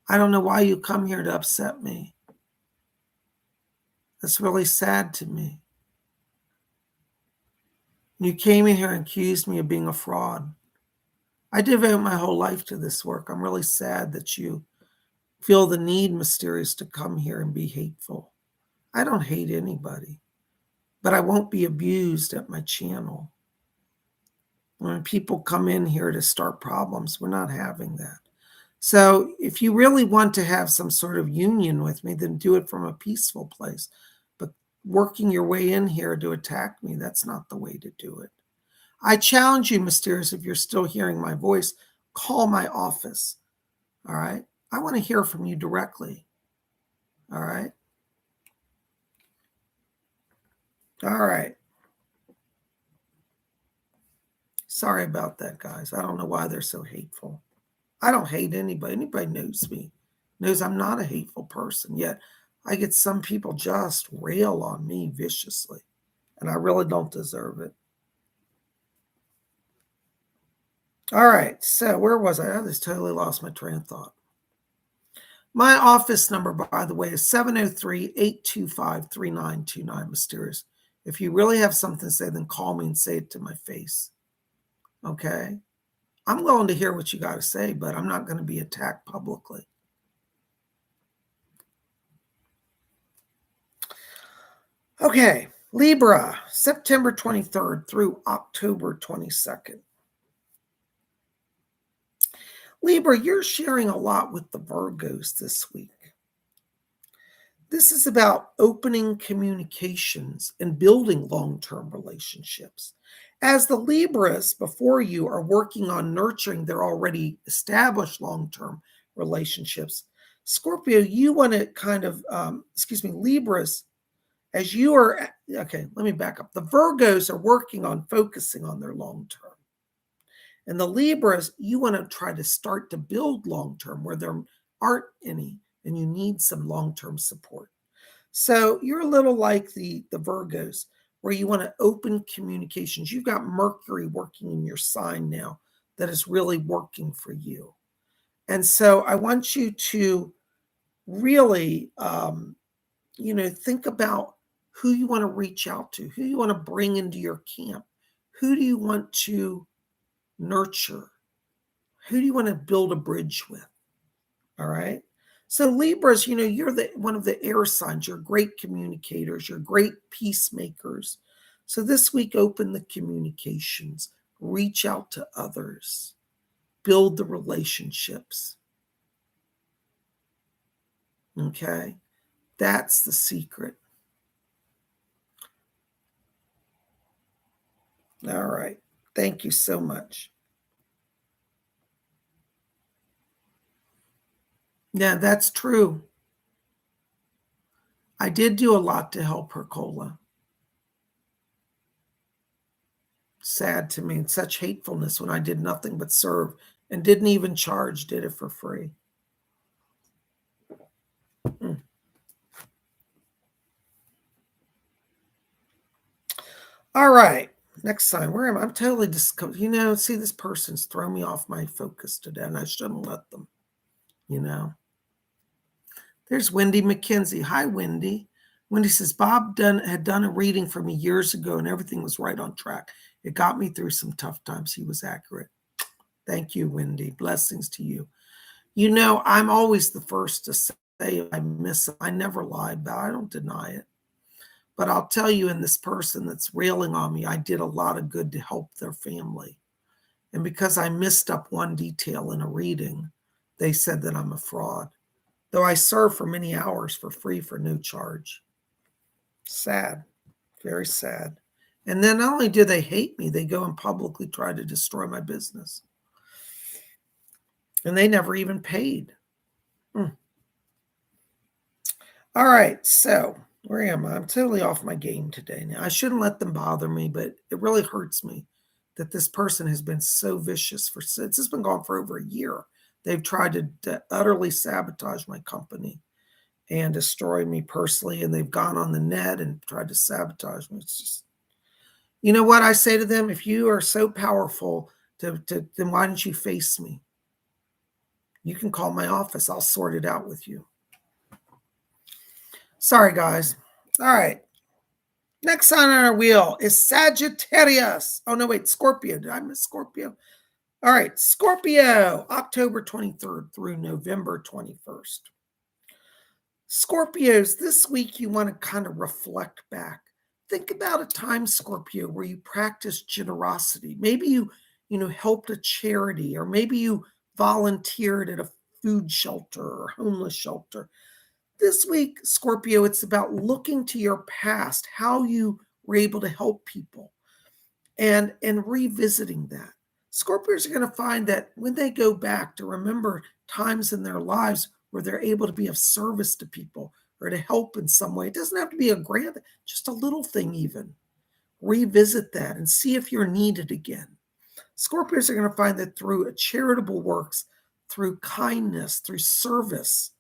A: I don't know why you come here to upset me. That's really sad to me. You came in here and accused me of being a fraud. I devote my whole life to this work. I'm really sad that you feel the need, Mysterious, to come here and be hateful. I don't hate anybody. but I won't be abused at my channel. When people come in here to start problems, we're not having that. So if you really want to have some sort of union with me, then do it from a peaceful place. But working your way in here to attack me, that's not the way to do it. I challenge you, Mysterious, if you're still hearing my voice, call my office. All right? I want to hear from you directly. All right? All right. Sorry about that, guys. I don't know why they're so hateful. I don't hate anybody. Anybody knows me, knows I'm not a hateful person. Yet I get some people just rail on me viciously, and I really don't deserve it. All right, so where was I? I just totally lost my train of thought. My office number, by the way, is 703-825-3929, Mysterious. If you really have something to say, then call me and say it to my face. Okay? I'm willing to hear what you got to say, but I'm not going to be attacked publicly. Okay, Libra, September 23rd through October 22nd. Libra, you're sharing a lot with the Virgos this week. This is about opening communications and building long-term relationships. As the Libras before you are working on nurturing their already established long-term relationships, Scorpio, you want to kind of, Libras, as you are, okay, let me back up. The Virgos are working on focusing on their long-term. And the Libras, you want to try to start to build long-term where there aren't any, and you need some long-term support. So you're a little like the Virgos, where you want to open communications. You've got Mercury working in your sign now that is really working for you. And so I want you to really, think about who you want to reach out to, who you want to bring into your camp, who do you want to nurture, who do you want to build a bridge with? All right. So Libras, you're one of the air signs. You're great communicators. You're great peacemakers. So this week, open the communications, reach out to others, build the relationships. Okay. That's the secret. All right. Thank you so much. Yeah, that's true. I did do a lot to help her, Cola. Sad to me, such hatefulness when I did nothing but serve and didn't even charge, did it for free. Mm. All right. Next sign. Where am I? I'm totally see, this person's thrown me off my focus today, and I shouldn't let them, There's Wendy McKenzie. Hi, Wendy. Wendy says, Bob had done a reading for me years ago, and everything was right on track. It got me through some tough times. He was accurate. Thank you, Wendy. Blessings to you. I'm always the first to say I miss it. I never lie about it. I don't deny it. But I'll tell you, in this person that's railing on me, I did a lot of good to help their family. And because I missed up one detail in a reading, they said that I'm a fraud. Though I serve for many hours for free for no charge. Sad. Very sad. And then not only do they hate me, they go and publicly try to destroy my business. And they never even paid. All right, so where am I? I'm totally off my game today. Now, I shouldn't let them bother me, but it really hurts me that this person has been so vicious since it's been gone for over a year. They've tried to utterly sabotage my company and destroy me personally, and they've gone on the net and tried to sabotage me. It's just, you know what I say to them? If you are so powerful, then why don't you face me? You can call my office. I'll sort it out with you. Sorry, guys. All right. Next sign on our wheel is Sagittarius. Oh, no, wait, Scorpio. Did I miss Scorpio? All right, Scorpio, October 23rd through November 21st. Scorpios, this week you want to kind of reflect back. Think about a time, Scorpio, where you practice generosity. Maybe you helped a charity, or maybe you volunteered at a food shelter or homeless shelter. This week, Scorpio, it's about looking to your past, how you were able to help people, and revisiting that. Scorpios are going to find that when they go back to remember times in their lives where they're able to be of service to people or to help in some way. It doesn't have to be a grand, just a little thing even. Revisit that and see if you're needed again. Scorpios are going to find that through charitable works, through kindness, through service,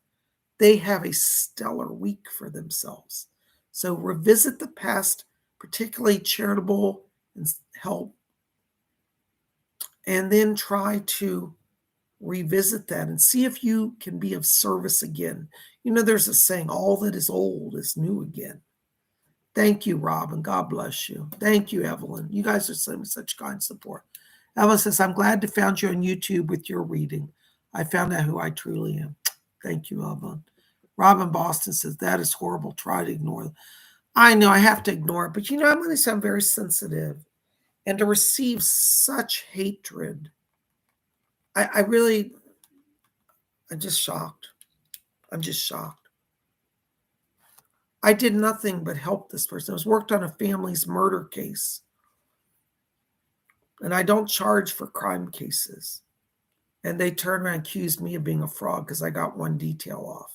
A: they have a stellar week for themselves. So revisit the past, particularly charitable and help, and then try to revisit that and see if you can be of service again. There's a saying, all that is old is new again. Thank you, Robin. God bless you. Thank you, Evelyn. You guys are sending me such kind support. Evelyn says, I'm glad to found you on YouTube with your reading. I found out who I truly am. Thank you, Evelyn. Robin Boston says, that is horrible. Try to ignore it. I know I have to ignore it, but I'm going to say I'm very sensitive. And to receive such hatred, I'm just shocked. I'm just shocked. I did nothing but help this person. I was worked on a family's murder case. And I don't charge for crime cases. And they turned around and accused me of being a fraud because I got one detail off.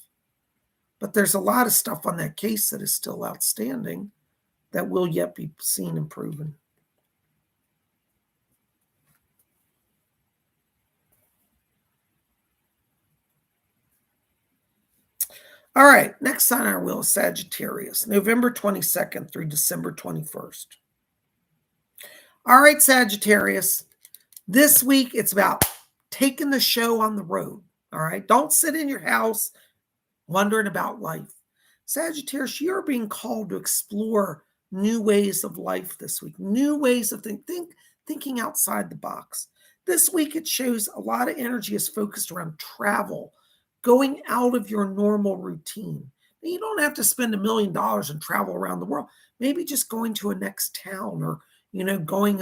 A: But there's a lot of stuff on that case that is still outstanding that will yet be seen and proven. All right, next on our wheel is Sagittarius, November 22nd through December 21st. All right, Sagittarius, this week it's about taking the show on the road. All right, don't sit in your house wondering about life. Sagittarius, you're being called to explore new ways of life this week, new ways of thinking outside the box. This week it shows a lot of energy is focused around travel, going out of your normal routine. You don't have to spend $1 million and travel around the world. Maybe just going to a next town, or going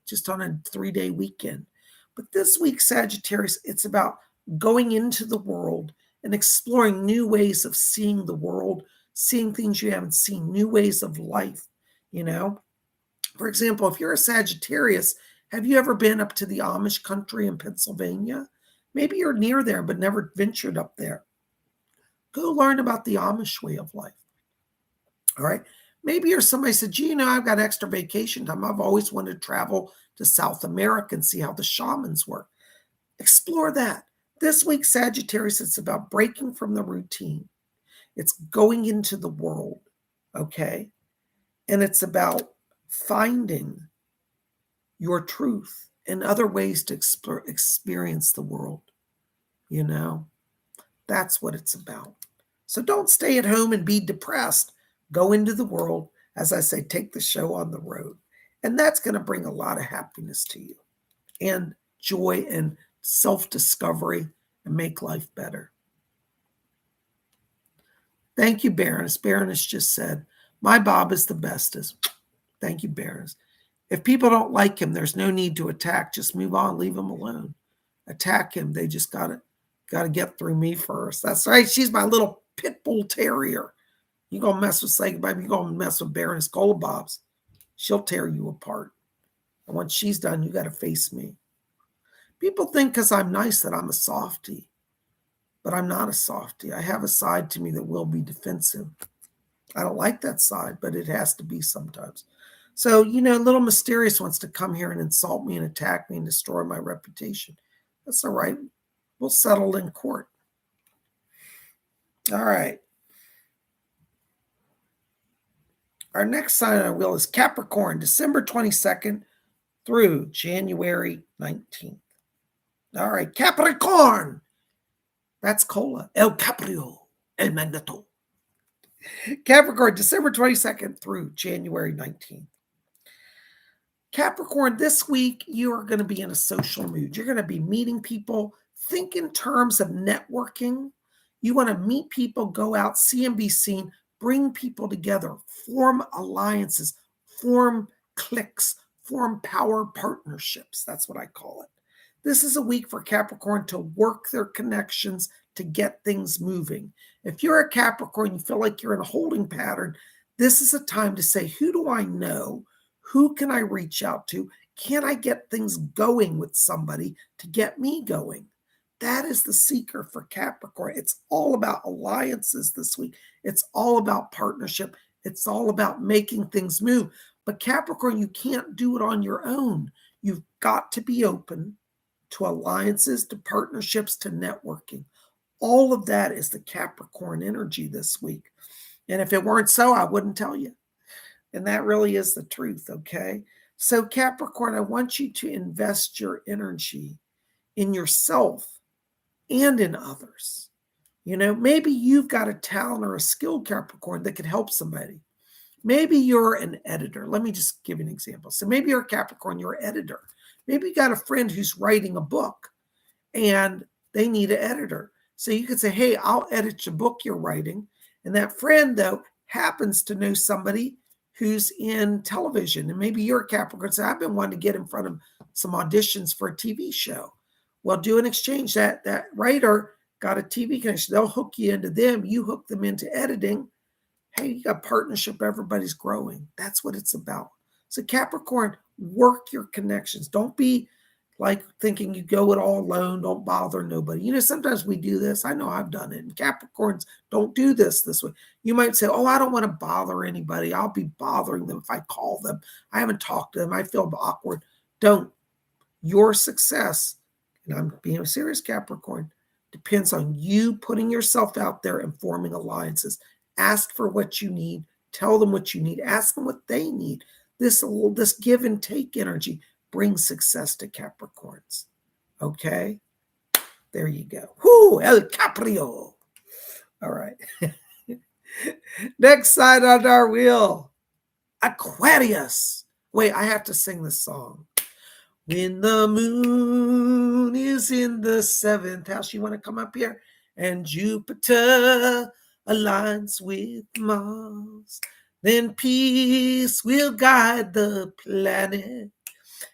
A: just on a 3-day weekend. But this week, Sagittarius, it's about going into the world and exploring new ways of seeing the world, seeing things you haven't seen, new ways of life. For example, if you're a Sagittarius, have you ever been up to the Amish country in Pennsylvania? Maybe you're near there, but never ventured up there. Go learn about the Amish way of life. All right. Maybe you're somebody said, gee, I've got extra vacation time. I've always wanted to travel to South America and see how the shamans work. Explore that. This week, Sagittarius, it's about breaking from the routine. It's going into the world. Okay. And it's about finding your truth and other ways to experience the world. That's what it's about. So don't stay at home and be depressed. Go into the world. As I say, take the show on the road. And that's going to bring a lot of happiness to you, and joy and self-discovery, and make life better. Thank you, Baroness. Baroness just said, my Bob is the bestest. Thank you, Baroness. If people don't like him, there's no need to attack. Just move on, leave him alone. Attack him. They just got to get through me first. That's right. She's my little pit bull terrier. You gonna mess with PsychicBob, you gonna mess with Baroness Golobobs. She'll tear you apart. And once she's done, you got to face me. People think because I'm nice that I'm a softie. But I'm not a softie. I have a side to me that will be defensive. I don't like that side, but it has to be sometimes. So, little mysterious wants to come here and insult me and attack me and destroy my reputation. That's all right. We'll settle in court. All right. Our next sign on our wheel is Capricorn, December 22nd through January 19th. All right, Capricorn. That's cola. El Caprio, El Mandato. Capricorn, December 22nd through January 19th. Capricorn, this week you are going to be in a social mood. You're going to be meeting people. Think in terms of networking. You want to meet people, go out, see and be seen, bring people together, form alliances, form cliques, form power partnerships. That's what I call it. This is a week for Capricorn to work their connections to get things moving. If you're a Capricorn, you feel like you're in a holding pattern, this is a time to say, who do I know? Who can I reach out to? Can I get things going with somebody to get me going? That is the seeker for Capricorn. It's all about alliances this week. It's all about partnership. It's all about making things move. But Capricorn, you can't do it on your own. You've got to be open to alliances, to partnerships, to networking. All of that is the Capricorn energy this week. And if it weren't so, I wouldn't tell you. And that really is the truth, okay? So Capricorn, I want you to invest your energy in yourself and in others. You know, maybe you've got a talent or a skill, Capricorn, that could help somebody. Maybe you're an editor. Let me just give you an example. So maybe you're a Capricorn, you're an editor. Maybe you got a friend who's writing a book and they need an editor. So you could say, hey, I'll edit your book you're writing. And that friend, though, happens to know somebody who's in television. And maybe you're a Capricorn. So I've been wanting to get in front of some auditions for a TV show. Well, do an exchange. That writer got a TV connection. They'll hook you into them. You hook them into editing. Hey, you got partnership. Everybody's growing. That's what it's about. So Capricorn, work your connections. Don't be like thinking you go it all alone. Don't bother nobody. You know, sometimes we do this. I know I've done it. And Capricorns don't do this way. You might say, oh, I don't want to bother anybody. I'll be bothering them if I call them. I haven't talked to them. I feel awkward. Don't. Your success, and I'm being a serious Capricorn, depends on you putting yourself out there and forming alliances. Ask for what you need. Tell them what you need. Ask them what they need. This give and take energy brings success to Capricorns. Okay? There you go. Whoo, El Caprio. All right. Next sign on our wheel, Aquarius. Wait, I have to sing this song. When the moon is in the 7th house, you want to come up here? And Jupiter aligns with Mars, then peace will guide the planet,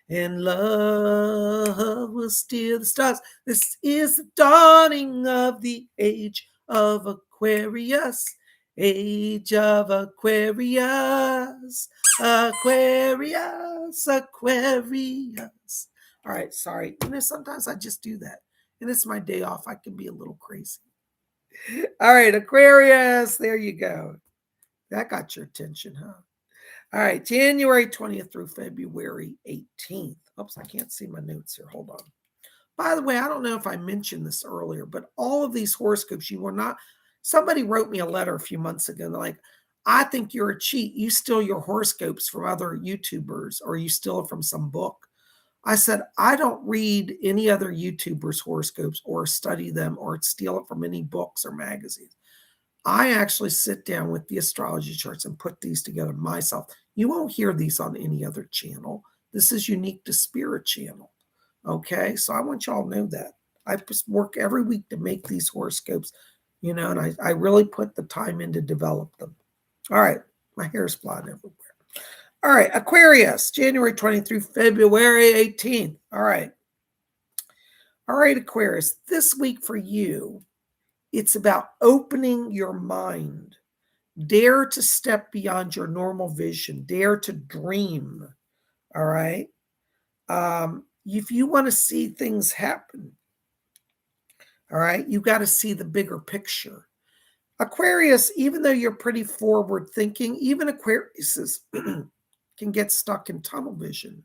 A: and love will steer the stars. This is the dawning of the age of Aquarius. Age of Aquarius. Aquarius. Aquarius. All right, sorry. You know, sometimes I just do that. And it's my day off. I can be a little crazy. All right, Aquarius. There you go. That got your attention, huh? All right, January 20th through February 18th. Oops, I can't see my notes here. Hold on. By the way, I don't know if I mentioned this earlier, but all of these horoscopes, you were not. Somebody wrote me a letter a few months ago. And they're like, I think you're a cheat. You steal your horoscopes from other YouTubers or you steal it from some book. I said, I don't read any other YouTubers' horoscopes or study them or steal it from any books or magazines. I actually sit down with the astrology charts and put these together myself. You won't hear these on any other channel. This is unique to Spirit Channel. Okay, so I want y'all to know that. I just work every week to make these horoscopes, you know, and I really put the time in to develop them. All right, my hair is flying everywhere. All right, Aquarius, January 20th through February 18th. All right, Aquarius, this week for you, it's about opening your mind. Dare to step beyond your normal vision. Dare to dream. All right. If you want to see things happen, all right, you got to see the bigger picture. Aquarius, even though you're pretty forward thinking, even Aquariuses can get stuck in tunnel vision.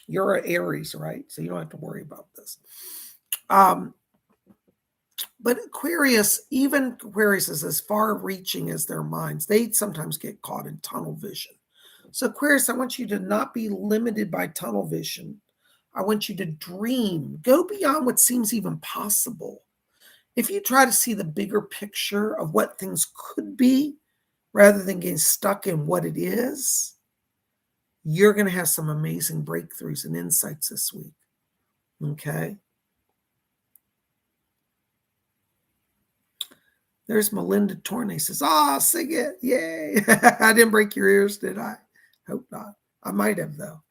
A: You're an Aries, right? So you don't have to worry about this. But Aquarius, even Aquarius is as far reaching as their minds. They sometimes get caught in tunnel vision. So Aquarius, I want you to not be limited by tunnel vision. I want you to dream. Go beyond what seems even possible. If you try to see the bigger picture of what things could be, rather than getting stuck in what it is, you're going to have some amazing breakthroughs and insights this week. Okay? There's Melinda Tornay says, sing it. Yay. I didn't break your ears, did I? Hope not. I might have, though.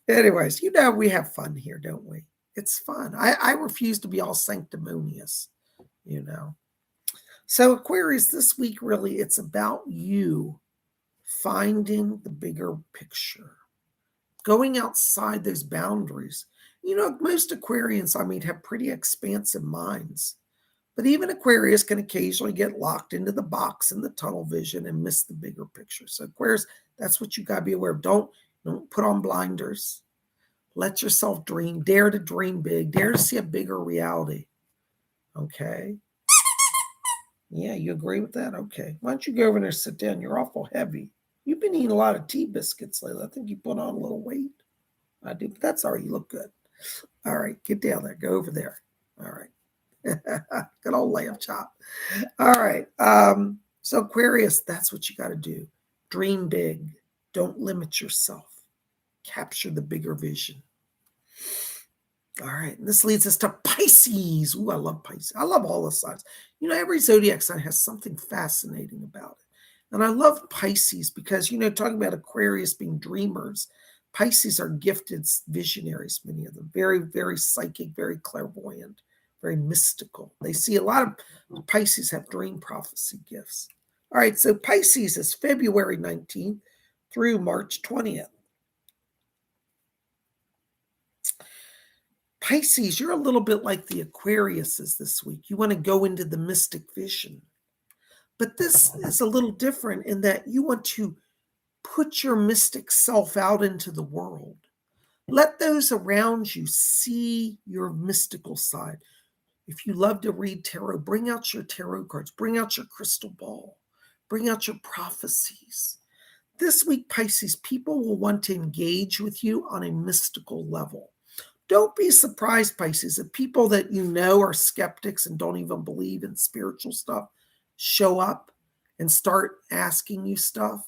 A: Anyways, we have fun here, don't we? It's fun. I refuse to be all sanctimonious, So Aquarius, this week, really, it's about you finding the bigger picture, going outside those boundaries. Most Aquarians, have pretty expansive minds. But even Aquarius can occasionally get locked into the box and the tunnel vision and miss the bigger picture. So Aquarius, that's what you got to be aware of. Don't put on blinders. Let yourself dream. Dare to dream big. Dare to see a bigger reality. Okay? Yeah, you agree with that? Okay. Why don't you go over there and sit down? You're awful heavy. You've been eating a lot of tea biscuits lately. I think you put on a little weight. I do, but that's all right. You look good. All right, get down there. Go over there. All right. Good old lamb chop. All right. So Aquarius, that's what you got to do. Dream big. Don't limit yourself. Capture the bigger vision. All right. And this leads us to Pisces. Ooh, I love Pisces. I love all the signs. Every zodiac sign has something fascinating about it. And I love Pisces because, talking about Aquarius being dreamers, Pisces are gifted visionaries, many of them. Very, very psychic, very clairvoyant, very mystical. They see a lot of Pisces have dream prophecy gifts. All right, so Pisces is February 19th through March 20th. Pisces, you're a little bit like the Aquariuses this week. You want to go into the mystic vision. But this is a little different in that you want to put your mystic self out into the world. Let those around you see your mystical side. If you love to read tarot, bring out your tarot cards, bring out your crystal ball, bring out your prophecies. This week, Pisces, people will want to engage with you on a mystical level. Don't be surprised, Pisces, if people that are skeptics and don't even believe in spiritual stuff show up and start asking you stuff.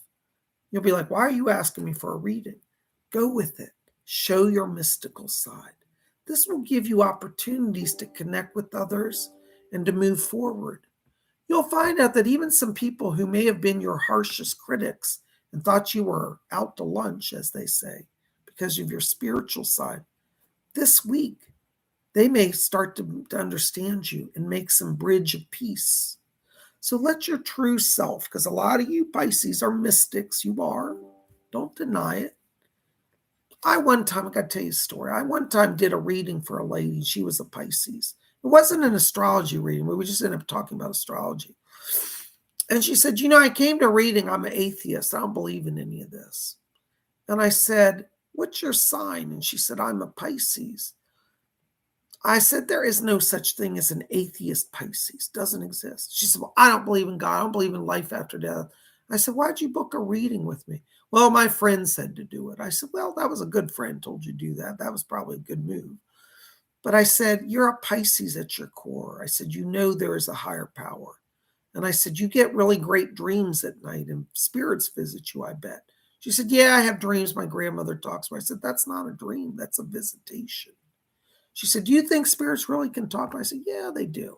A: You'll be like, why are you asking me for a reading? Go with it. Show your mystical side. This will give you opportunities to connect with others and to move forward. You'll find out that even some people who may have been your harshest critics and thought you were out to lunch, as they say, because of your spiritual side, this week, they may start to understand you and make some bridge of peace. So let your true self, because a lot of you Pisces are mystics, you are. Don't deny it. I got to tell you a story. I one time did a reading for a lady. She was a Pisces. It wasn't an astrology reading. We just ended up talking about astrology. And she said, I came to reading. I'm an atheist. I don't believe in any of this. And I said, what's your sign? And she said, I'm a Pisces. I said, there is no such thing as an atheist Pisces. Doesn't exist. She said, well, I don't believe in God. I don't believe in life after death. I said, why'd you book a reading with me? Well, my friend said to do it. I said, well, that was a good friend told you to do that. That was probably a good move. But I said, you're a Pisces at your core. I said, there is a higher power. And I said, you get really great dreams at night and spirits visit you, I bet. She said, yeah, I have dreams. My grandmother talks. I said, that's not a dream. That's a visitation. She said, do you think spirits really can talk? I said, yeah, they do.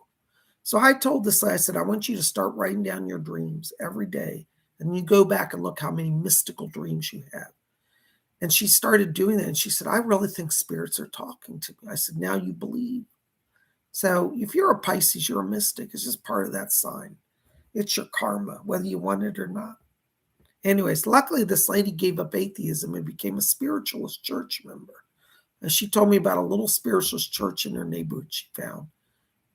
A: So I told this, I said, I want you to start writing down your dreams every day. And you go back and look how many mystical dreams you have. And she started doing that. And she said, I really think spirits are talking to me. I said, now you believe. So if you're a Pisces, you're a mystic. It's just part of that sign. It's your karma, whether you want it or not. Anyways, luckily this lady gave up atheism and became a spiritualist church member. And she told me about a little spiritualist church in her neighborhood she found.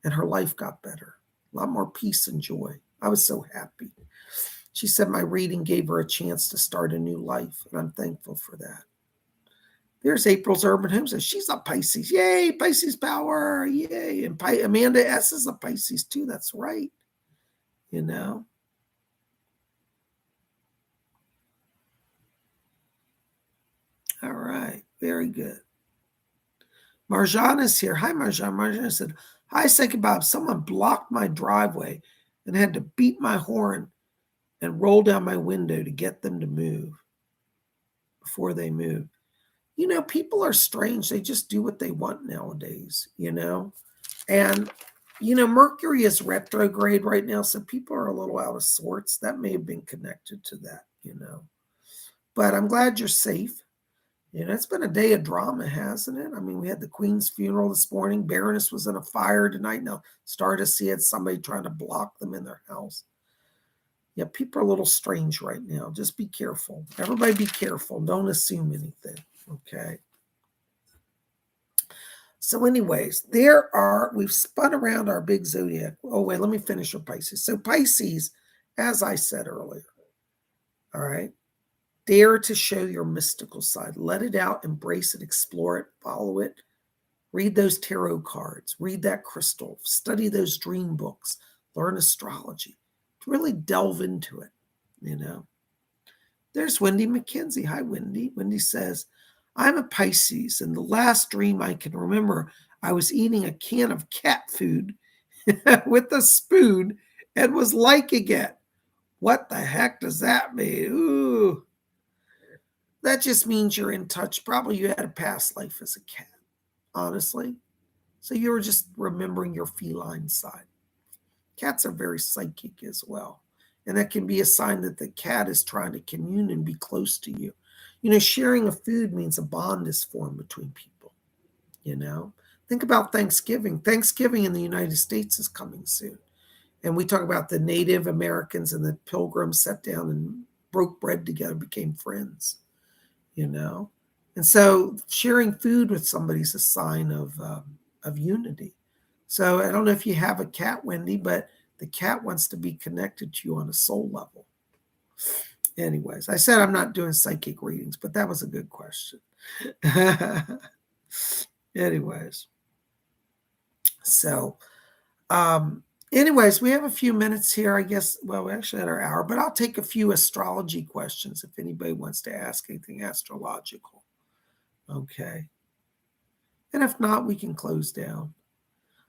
A: And her life got better. A lot more peace and joy. I was so happy. She said my reading gave her a chance to start a new life. And I'm thankful for that. There's April's Urban Home says she's a Pisces. Yay, Pisces power. Yay. And Amanda S. is a Pisces too. That's right. All right. Very good. Marjan is here. Hi, Marjan. Marjan said, hi, PsychicBob. Someone blocked my driveway and had to beat my horn and roll down my window to get them to move before they move. People are strange. They just do what they want nowadays, And Mercury is retrograde right now, so people are a little out of sorts. That may have been connected to that. But I'm glad you're safe. It's been a day of drama, hasn't it? I mean, we had the Queen's funeral this morning. Baroness was in a fire tonight. Now, started to see it, somebody trying to block them in their house. Yeah, people are a little strange right now. Just be careful. Everybody be careful. Don't assume anything, okay? So anyways, we've spun around our big zodiac. Oh, wait, let me finish with Pisces. So Pisces, as I said earlier, all right, dare to show your mystical side. Let it out, embrace it, explore it, follow it. Read those tarot cards, read that crystal, study those dream books, learn astrology. Really delve into it. There's Wendy McKenzie. Hi, Wendy. Wendy says, I'm a Pisces, and the last dream I can remember, I was eating a can of cat food with a spoon and was liking it. What the heck does that mean? Ooh. That just means you're in touch. Probably you had a past life as a cat, honestly. So you were just remembering your feline side. Cats are very psychic as well. And that can be a sign that the cat is trying to commune and be close to you. Sharing a food means a bond is formed between people. Think about Thanksgiving. Thanksgiving in the United States is coming soon. And we talk about the Native Americans and the Pilgrims sat down and broke bread together, became friends. And so sharing food with somebody is a sign of unity. So I don't know if you have a cat, Wendy, but the cat wants to be connected to you on a soul level. Anyways, I said I'm not doing psychic readings, but that was a good question. Anyways, so anyways, we have a few minutes here, I guess. Well, we actually had our hour, but I'll take a few astrology questions if anybody wants to ask anything astrological. Okay. And if not, we can close down.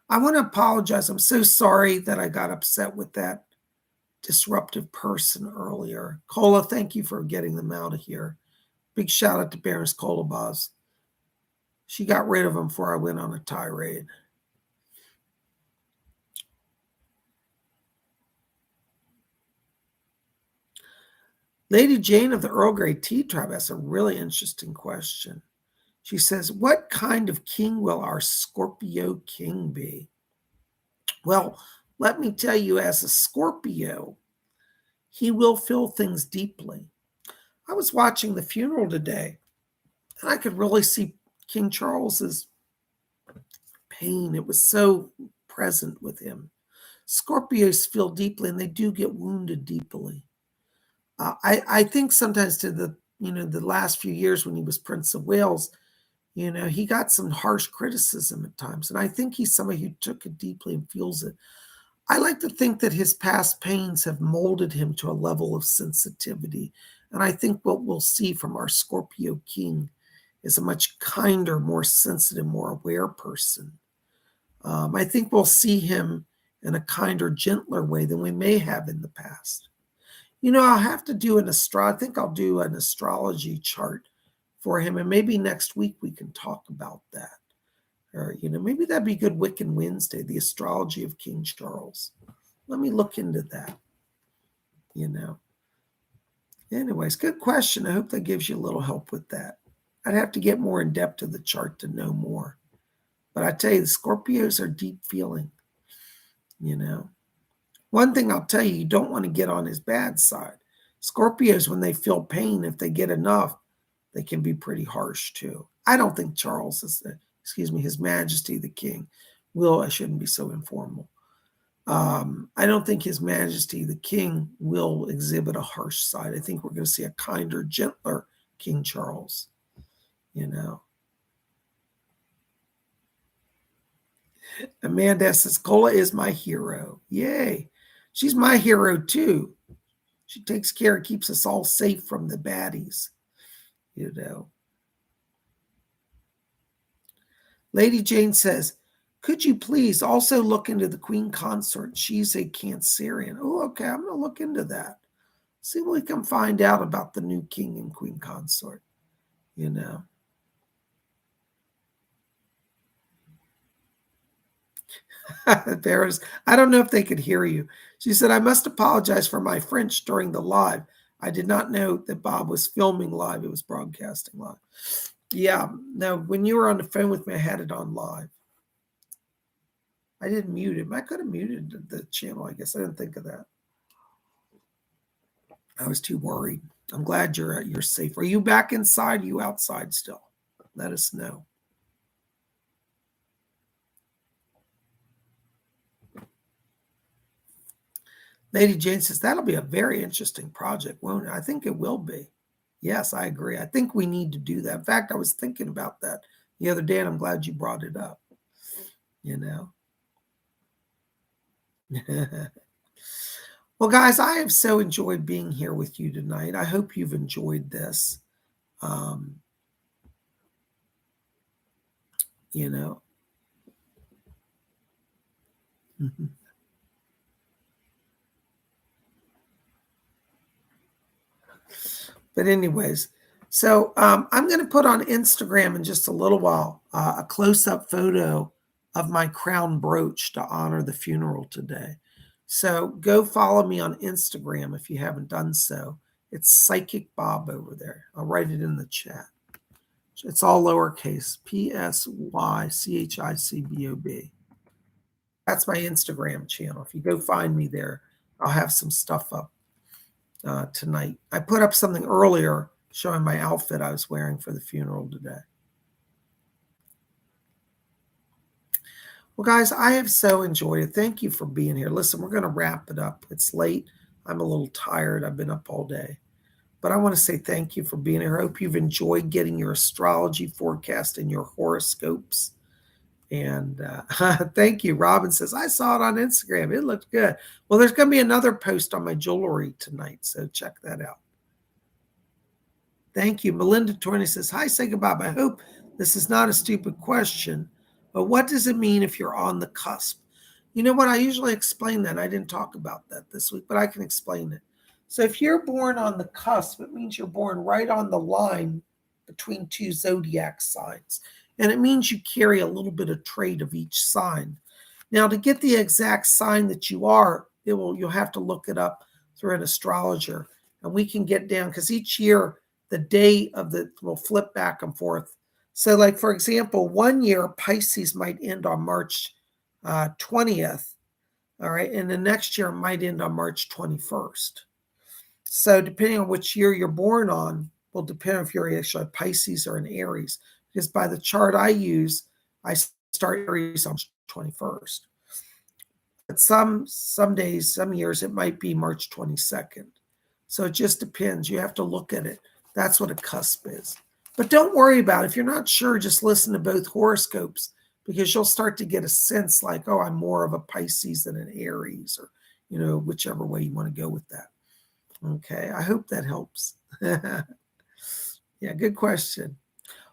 A: I want to apologize. I'm so sorry that I got upset with that disruptive person earlier. Cola, thank you for getting them out of here. Big shout out to Baroness Cola Boss. She got rid of them before I went on a tirade. Lady Jane of the Earl Grey Tea Tribe has a really interesting question. She says, what kind of king will our Scorpio king be? Well, let me tell you, as a Scorpio, he will feel things deeply. I was watching the funeral today, and I could really see King Charles's pain. It was so present with him. Scorpios feel deeply, and they do get wounded deeply. I think sometimes to the last few years when he was Prince of Wales, he got some harsh criticism at times. And I think he's somebody who took it deeply and feels it. I like to think that his past pains have molded him to a level of sensitivity. And I think what we'll see from our Scorpio king is a much kinder, more sensitive, more aware person. I think we'll see him in a kinder, gentler way than we may have in the past. I'll have to do I think I'll do an astrology chart for him, and maybe next week we can talk about that. Or, maybe that'd be good Wiccan Wednesday, the astrology of King Charles. Let me look into that. Anyways, good question. I hope that gives you a little help with that. I'd have to get more in depth to the chart to know more. But I tell you, the Scorpios are deep feeling. One thing I'll tell you, you don't want to get on his bad side. Scorpios, when they feel pain, if they get enough, they can be pretty harsh too. I don't think Charles His Majesty the King I shouldn't be so informal. I don't think His Majesty the King will exhibit a harsh side. I think we're going to see a kinder, gentler King Charles. Amanda says, Cola is my hero. Yay. She's my hero too. She takes care and keeps us all safe from the baddies. Lady Jane says, could you please also look into the Queen Consort? She's a Cancerian. Oh, okay. I'm going to look into that. See what we can find out about the new King and Queen Consort. Paris, I don't know if they could hear you. She said, I must apologize for my French during the live. I did not know that Bob was filming live. It was broadcasting live. Yeah, no, when you were on the phone with me, I had it on live. I didn't mute him. I could have muted the channel, I guess. I didn't think of that. I was too worried. I'm glad you're safe. Are you back inside? Are you outside still? Let us know. Lady Jane says, that'll be a very interesting project, won't it? I think it will be. Yes, I agree. I think we need to do that. In fact, I was thinking about that the other day, and I'm glad you brought it up. You know? Well, guys, I have so enjoyed being here with you tonight. I hope you've enjoyed this. You know? But anyways, so I'm going to put on Instagram in just a little while a close-up photo of my crown brooch to honor the funeral today. So go follow me on Instagram if you haven't done so. It's Psychic Bob over there. I'll write it in the chat. It's all lowercase, PSYCHICBOB. That's my Instagram channel. If you go find me there, I'll have some stuff up tonight. I put up something earlier showing my outfit I was wearing for the funeral today. Well, guys, I have so enjoyed it. Thank you for being here. Listen, we're going to wrap it up. It's late. I'm a little tired. I've been up all day. But I want to say thank you for being here. I hope you've enjoyed getting your astrology forecast and your horoscopes. And thank you. Robin says, I saw it on Instagram. It looked good. Well, there's going to be another post on my jewelry tonight, so check that out. Thank you. Melinda Torney says, hi, PsychicBob. I hope this is not a stupid question, but what does it mean if you're on the cusp? You know what? I usually explain that. I didn't talk about that this week, but I can explain it. So if you're born on the cusp, it means you're born right on the line between two zodiac signs. And it means you carry a little bit of trait of each sign. Now, to get the exact sign that you are, you'll have to look it up through an astrologer. And we can get down, because each year, the day of the will flip back and forth. So, like, for example, one year, Pisces might end on March 20th. All right. And the next year might end on March 21st. So, depending on which year you're born on, will depend if you're actually a Pisces or an Aries. Because by the chart I use, I start Aries on 21st. But some days, some years, it might be March 22nd. So it just depends. You have to look at it. That's what a cusp is. But don't worry about it. If you're not sure, just listen to both horoscopes, because you'll start to get a sense like, oh, I'm more of a Pisces than an Aries, or, you know, whichever way you want to go with that. Okay, I hope that helps. Yeah, good question.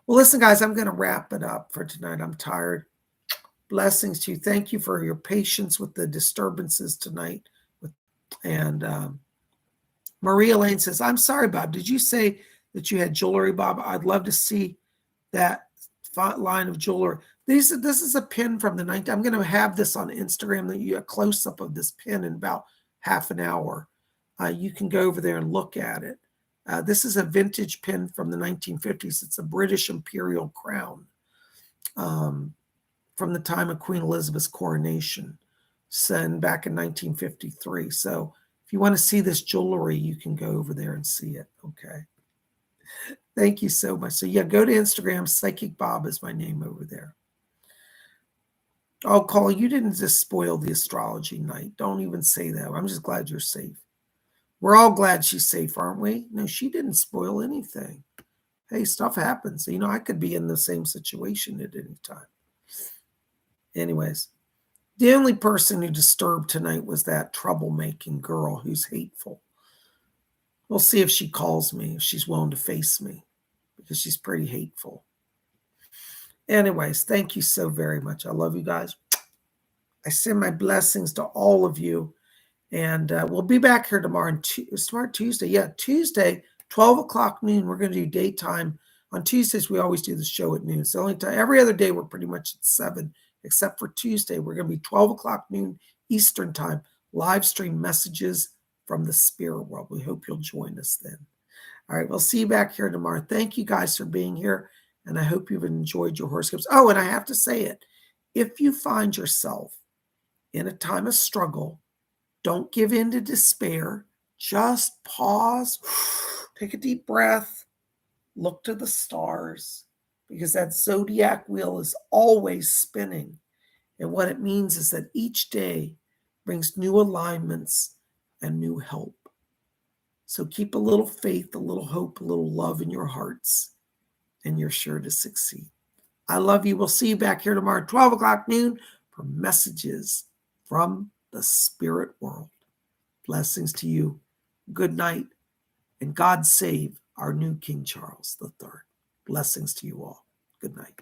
A: Well, listen, guys, I'm going to wrap it up for tonight. I'm tired. Blessings to you. Thank you for your patience with the disturbances tonight. And Maria Lane says, I'm sorry, Bob. Did you say that you had jewelry, Bob? I'd love to see that line of jewelry. This is a pin from the 19th. I'm going to have this on Instagram, a close-up of this pin in about half an hour. You can go over there and look at it. This is a vintage pin from the 1950s. It's a British imperial crown from the time of Queen Elizabeth's coronation, sent back in 1953. So if you want to see this jewelry, you can go over there and see it. Okay. Thank you so much. So yeah, go to Instagram. Psychic Bob is my name over there. Oh, Colin, you didn't just spoil the astrology night. Don't even say that. I'm just glad you're safe. We're all glad she's safe, aren't we? No, she didn't spoil anything. Hey, stuff happens. You know, I could be in the same situation at any time. Anyways, the only person who disturbed tonight was that troublemaking girl who's hateful. We'll see if she calls me, if she's willing to face me, because she's pretty hateful. Anyways, thank you so very much. I love you guys. I send my blessings to all of you. And we'll be back here tomorrow. It's tomorrow Tuesday. Yeah, Tuesday, 12 o'clock noon. We're going to do daytime. On Tuesdays, we always do the show at noon. So only time, every other day, we're pretty much at 7 except for Tuesday. We're going to be 12 o'clock noon Eastern time, live stream messages from the spirit world. We hope you'll join us then. All right, we'll see you back here tomorrow. Thank you guys for being here, and I hope you've enjoyed your horoscopes. Oh, and I have to say it. If you find yourself in a time of struggle, don't give in to despair. Just pause, take a deep breath, look to the stars, because that zodiac wheel is always spinning. And what it means is that each day brings new alignments and new help. So keep a little faith, a little hope, a little love in your hearts, and you're sure to succeed. I love you. We'll see you back here tomorrow, 12 o'clock noon, for messages from the spirit world. Blessings to you. Good night. And God save our new King Charles III. Blessings to you all. Good night.